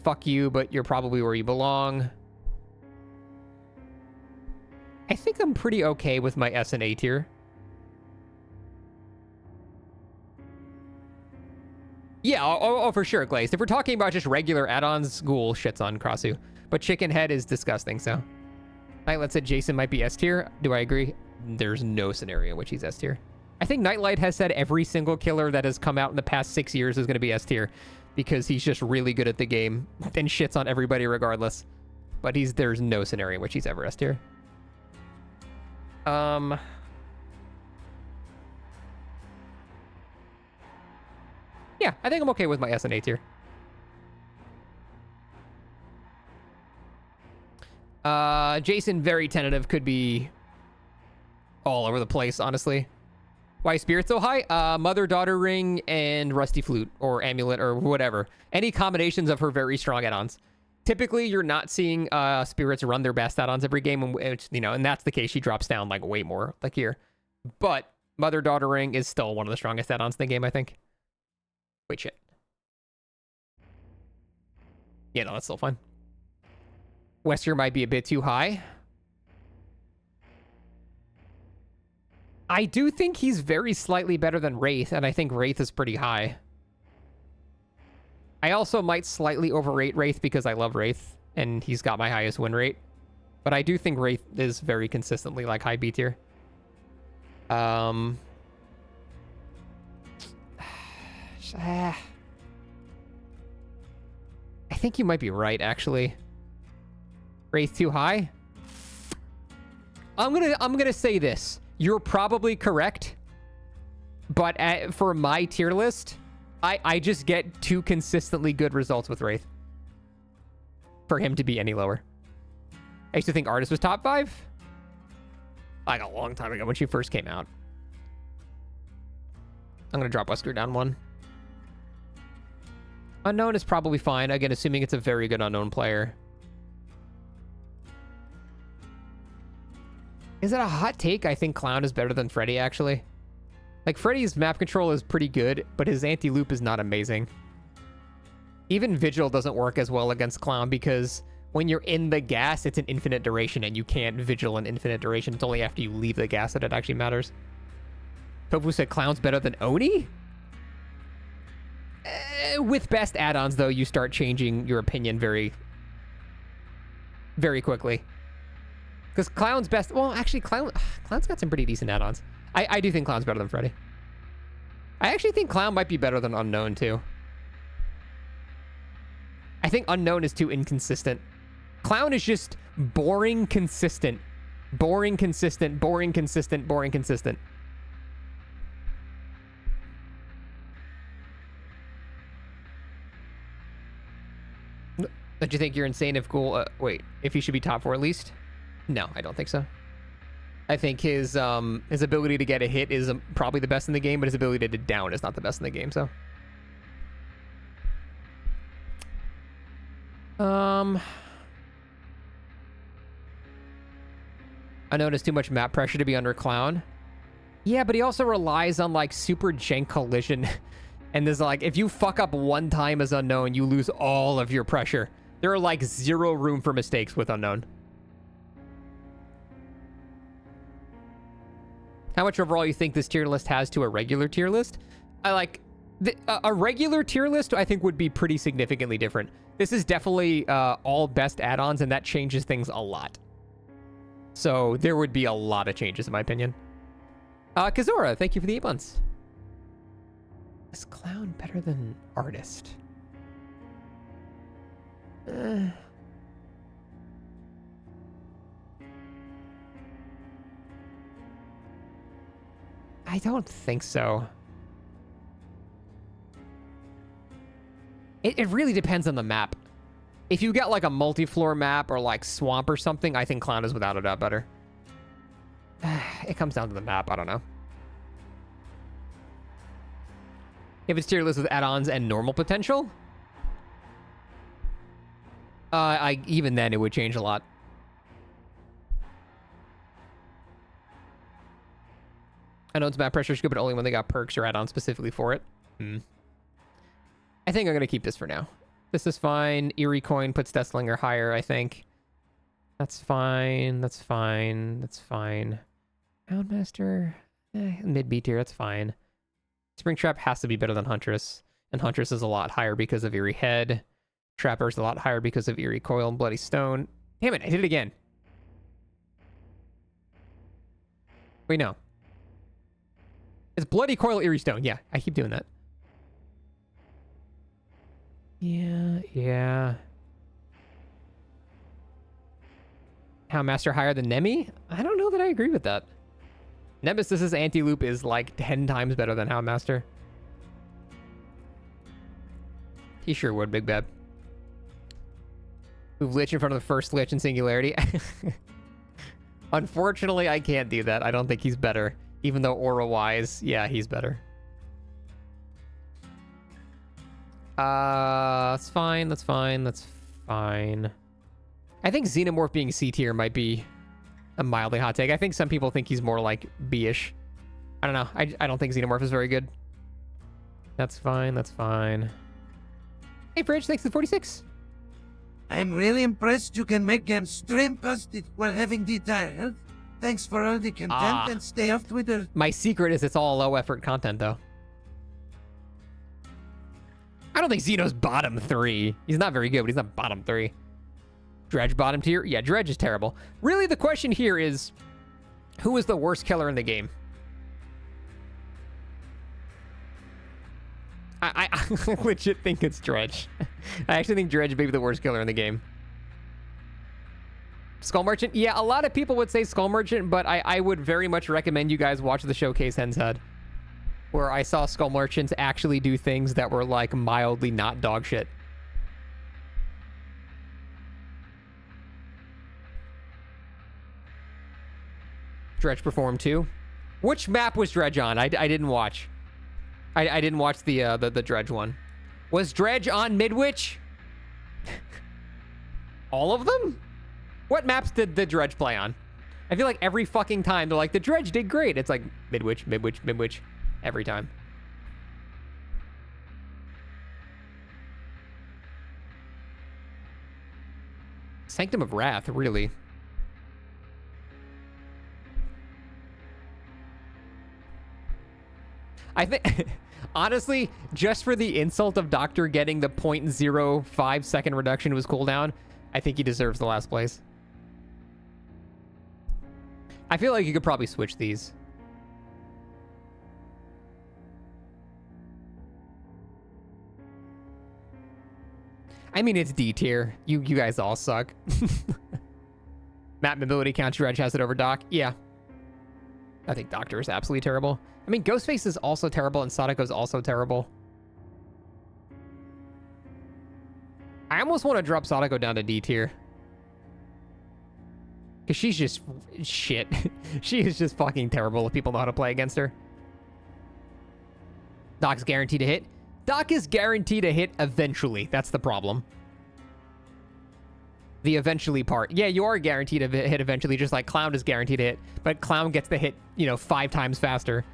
Fuck you, but you're probably where you belong. I think I'm pretty okay with my S and A tier. Yeah, oh, for sure, Glazed. If we're talking about just regular add-ons, Ghoul shits on Krasue. But Chicken Head is disgusting, so. Nightlight said Jason might be S tier. Do I agree? There's no scenario in which he's S tier. I think Nightlight has said every single killer that has come out in the past 6 years is going to be S tier because he's just really good at the game and shits on everybody regardless. But there's no scenario in which he's ever S tier. Yeah, I think I'm okay with my S and A tier. Jason, very tentative, could be all over the place, honestly. Why is Spirit so high? Mother-Daughter Ring and Rusty Flute, or Amulet, or whatever. Any combinations of her very strong add-ons. Typically, you're not seeing Spirits run their best add-ons every game, and that's the case. She drops down, like, way more, like here. But Mother-Daughter Ring is still one of the strongest add-ons in the game, I think. Wait, shit. Yeah, no, that's still fine. Wesker might be a bit too high. I do think he's very slightly better than Wraith, and I think Wraith is pretty high. I also might slightly overrate Wraith because I love Wraith, and he's got my highest win rate. But I do think Wraith is very consistently, like, high B tier. I think you might be right, actually. Wraith too high? I'm gonna say this. You're probably correct, but for my tier list, I just get too consistently good results with Wraith for him to be any lower. I used to think Artist was top 5, like a long time ago when she first came out. I'm gonna drop Wesker down 1. Unknown is probably fine, again, assuming it's a very good unknown player. Is it a hot take? I think Clown is better than Freddy, actually. Like, Freddy's map control is pretty good, but his anti-loop is not amazing. Even Vigil doesn't work as well against Clown because when you're in the gas, it's an infinite duration, and you can't Vigil an infinite duration. It's only after you leave the gas that it actually matters. Tofu said Clown's better than Oni? With best add-ons, though, you start changing your opinion very, very quickly. Because Clown's best... Well, actually, Clown's got some pretty decent add-ons. I do think Clown's better than Freddy. I actually think Clown might be better than Unknown, too. I think Unknown is too inconsistent. Clown is just boring consistent. Boring consistent, boring consistent, boring consistent. Don't you think you're insane if Ghoul... wait, if he should be top 4 at least? No, I don't think so. I think his ability to get a hit is probably the best in the game, but his ability to down is not the best in the game, so... I noticed too much map pressure to be under Clown. Yeah, but he also relies on, like, super jank collision. And there's, like, if you fuck up one time as Unknown, you lose all of your pressure. There are, like, zero room for mistakes with Unknown. How much overall you think this tier list has to a regular tier list? I like... a regular tier list, I think, would be pretty significantly different. This is definitely all best add-ons, and that changes things a lot. So there would be a lot of changes, in my opinion. Kazora, thank you for the 8 months. Is Clown better than Artist? I don't think so. It really depends on the map. If you get like a multi-floor map or like swamp or something, I think Clown is without a doubt better. It comes down to the map. I don't know. If it's tier list with add-ons and normal potential, even then it would change a lot. I know it's map pressure is good, but only when they got perks or add-ons specifically for it. I think I'm gonna keep this for now. This is fine. Eerie Coin puts Deathslinger higher, I think. That's fine. That's fine. That's fine. Houndmaster, mid B tier. That's fine. Springtrap has to be better than Huntress, and Huntress is a lot higher because of Eerie Head. Trapper's a lot higher because of Eerie Coil and Bloody Stone. Damn it! I did it again. Wait, no. It's Bloody Coil, Eerie Stone. Yeah, I keep doing that. Yeah. Houndmaster higher than Nemi? I don't know that I agree with that. Nemesis's anti-loop is like 10 times better than Houndmaster. He sure would, Big Beb. Move Lich in front of the first Lich in Singularity. Unfortunately, I can't do that. I don't think he's better. Even though aura-wise, yeah, he's better. That's fine, that's fine, that's fine. I think Xenomorph being C tier might be a mildly hot take. I think some people think he's more like B-ish. I don't know. I don't think Xenomorph is very good. That's fine, that's fine. Hey, Fridge, thanks to 46. I'm really impressed you can make games stream past it while having the dire health. Thanks for all the content and stay off Twitter. My secret is it's all low effort content, though. I don't think Xeno's bottom 3. He's not very good, but he's not bottom 3. Dredge bottom tier? Yeah, Dredge is terrible. Really, the question here is, who is the worst killer in the game? I legit think it's Dredge. I actually think Dredge may be the worst killer in the game. Skull Merchant? Yeah, a lot of people would say Skull Merchant, but I would very much recommend you guys watch the showcase Hen's Head, where I saw Skull Merchants actually do things that were like mildly not dog shit. Dredge performed too. Which map was Dredge on? I didn't watch. I didn't watch the Dredge one. Was Dredge on Midwich? All of them? What maps did the Dredge play on? I feel like every fucking time they're like, the Dredge did great. It's like Midwich, Midwich, Midwich. Every time. Sanctum of Wrath, really. I think, honestly, just for the insult of Doctor getting the 0.05 second reduction to his cooldown, I think he deserves the last place. I feel like you could probably switch these. I mean, it's D tier. You guys all suck. Map mobility count, Dredge has it over Doc. Yeah. I think Doctor is absolutely terrible. I mean, Ghostface is also terrible, and Sadako's also terrible. I almost want to drop Sadako down to D tier. Because she's just shit. She is just fucking terrible if people know how to play against her. Doc's guaranteed to hit. Doc is guaranteed to hit eventually. That's the problem. The eventually part. Yeah, you are guaranteed to hit eventually, just like Clown is guaranteed to hit. But Clown gets the hit, 5 times faster.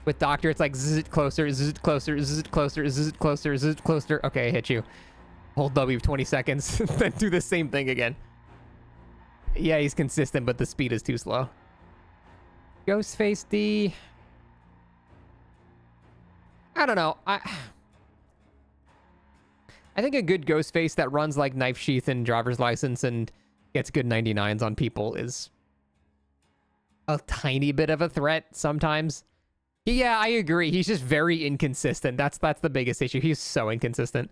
With Doctor, it's like zzz closer, zzz closer, zzz closer, zzz closer, zzz closer. Okay, I hit you. Hold W for 20 seconds, then do the same thing again. Yeah, he's consistent, but the speed is too slow. Ghostface D. I don't know. I think a good Ghostface that runs like Knife Sheath and Driver's License and gets good 99s on people is a tiny bit of a threat sometimes. Yeah, I agree. He's just very inconsistent. That's the biggest issue. He's so inconsistent.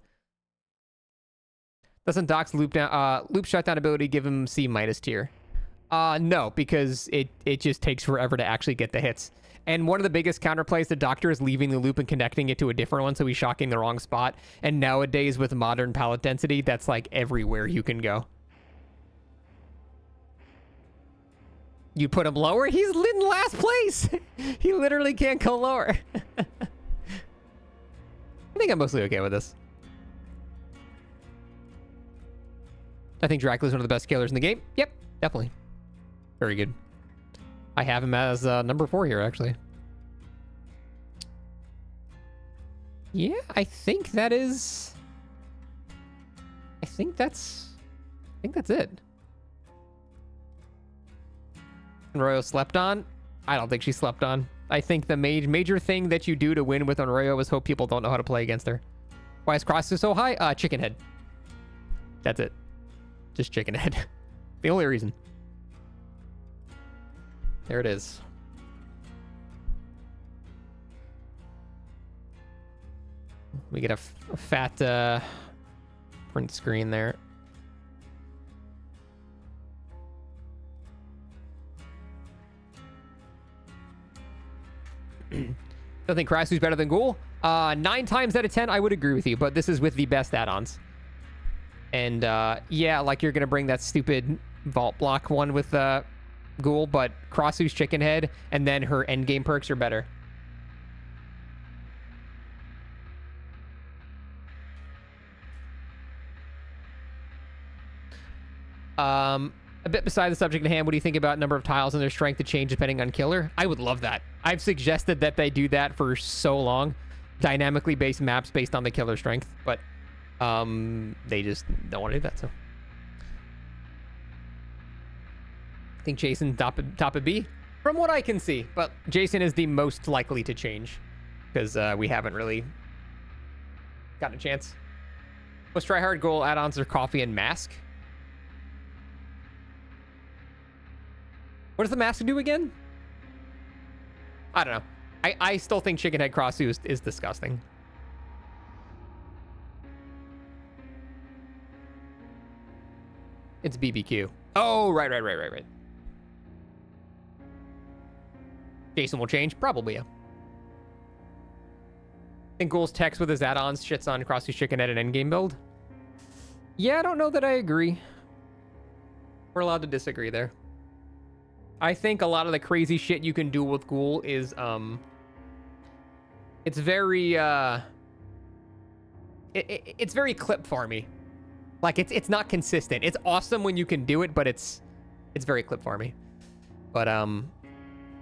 Doesn't Doc's loop shutdown ability give him C- tier? No, because it just takes forever to actually get the hits. And one of the biggest counterplays, the Doctor is leaving the loop and connecting it to a different one, so he's shocking the wrong spot. And nowadays, with modern pallet density, that's like everywhere you can go. You put him lower? He's in last place! He literally can't go lower. I think I'm mostly okay with this. I think Dracula's one of the best killers in the game. Yep, definitely. Very good. I have him as number 4 here, actually. Yeah, I think that is... I think that's it. Onryo slept on? I don't think she slept on. I think the major thing that you do to win with Onryo is hope people don't know how to play against her. Why is Krasue so high? Chicken head. That's it. Just chicken head. The only reason. There it is. We get a fat print screen there. Don't think Krasue's better than Ghoul. 9 times out of 10, I would agree with you, but this is with the best add-ons. And yeah, like you're gonna bring that stupid vault block one with Ghoul, but Krasue's chicken head and then her endgame perks are better. A bit beside the subject at hand, what do you think about number of tiles and their strength to change depending on killer? I would love that. I've suggested that they do that for so long. Dynamically based maps based on the killer strength, but they just don't want to do that, so. I think Jason top of B, from what I can see, but Jason is the most likely to change because we haven't really gotten a chance. Most tryhard Ghoul add-ons are coffee and mask. What does the mask do again? I don't know. I still think Chicken Head Krasue is disgusting. It's BBQ. Oh, right. Jason will change? Probably, yeah. I think Ghoul's text with his add-ons shits on Krasue's Chicken Head and endgame build. Yeah, I don't know that I agree. We're allowed to disagree there. I think a lot of the crazy shit you can do with Ghoul is, it's very, it's very clip farmy. Like, it's not consistent. It's awesome when you can do it, but it's very clip farmy. But,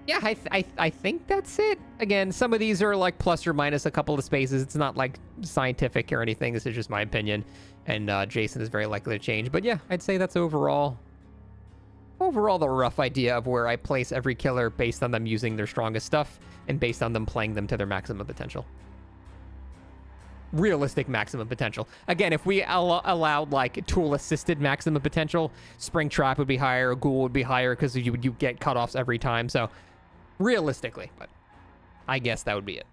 yeah, I think that's it. Again, some of these are, like, plus or minus a couple of spaces. It's not, like, scientific or anything. This is just my opinion. And, Jason is very likely to change. But, yeah, I'd say that's overall the rough idea of where I place every killer based on them using their strongest stuff and based on them playing them to their maximum potential. Realistic maximum potential. Again, if we allowed like tool-assisted maximum potential, Springtrap would be higher, Ghoul would be higher because you get cutoffs every time. So realistically, but I guess that would be it.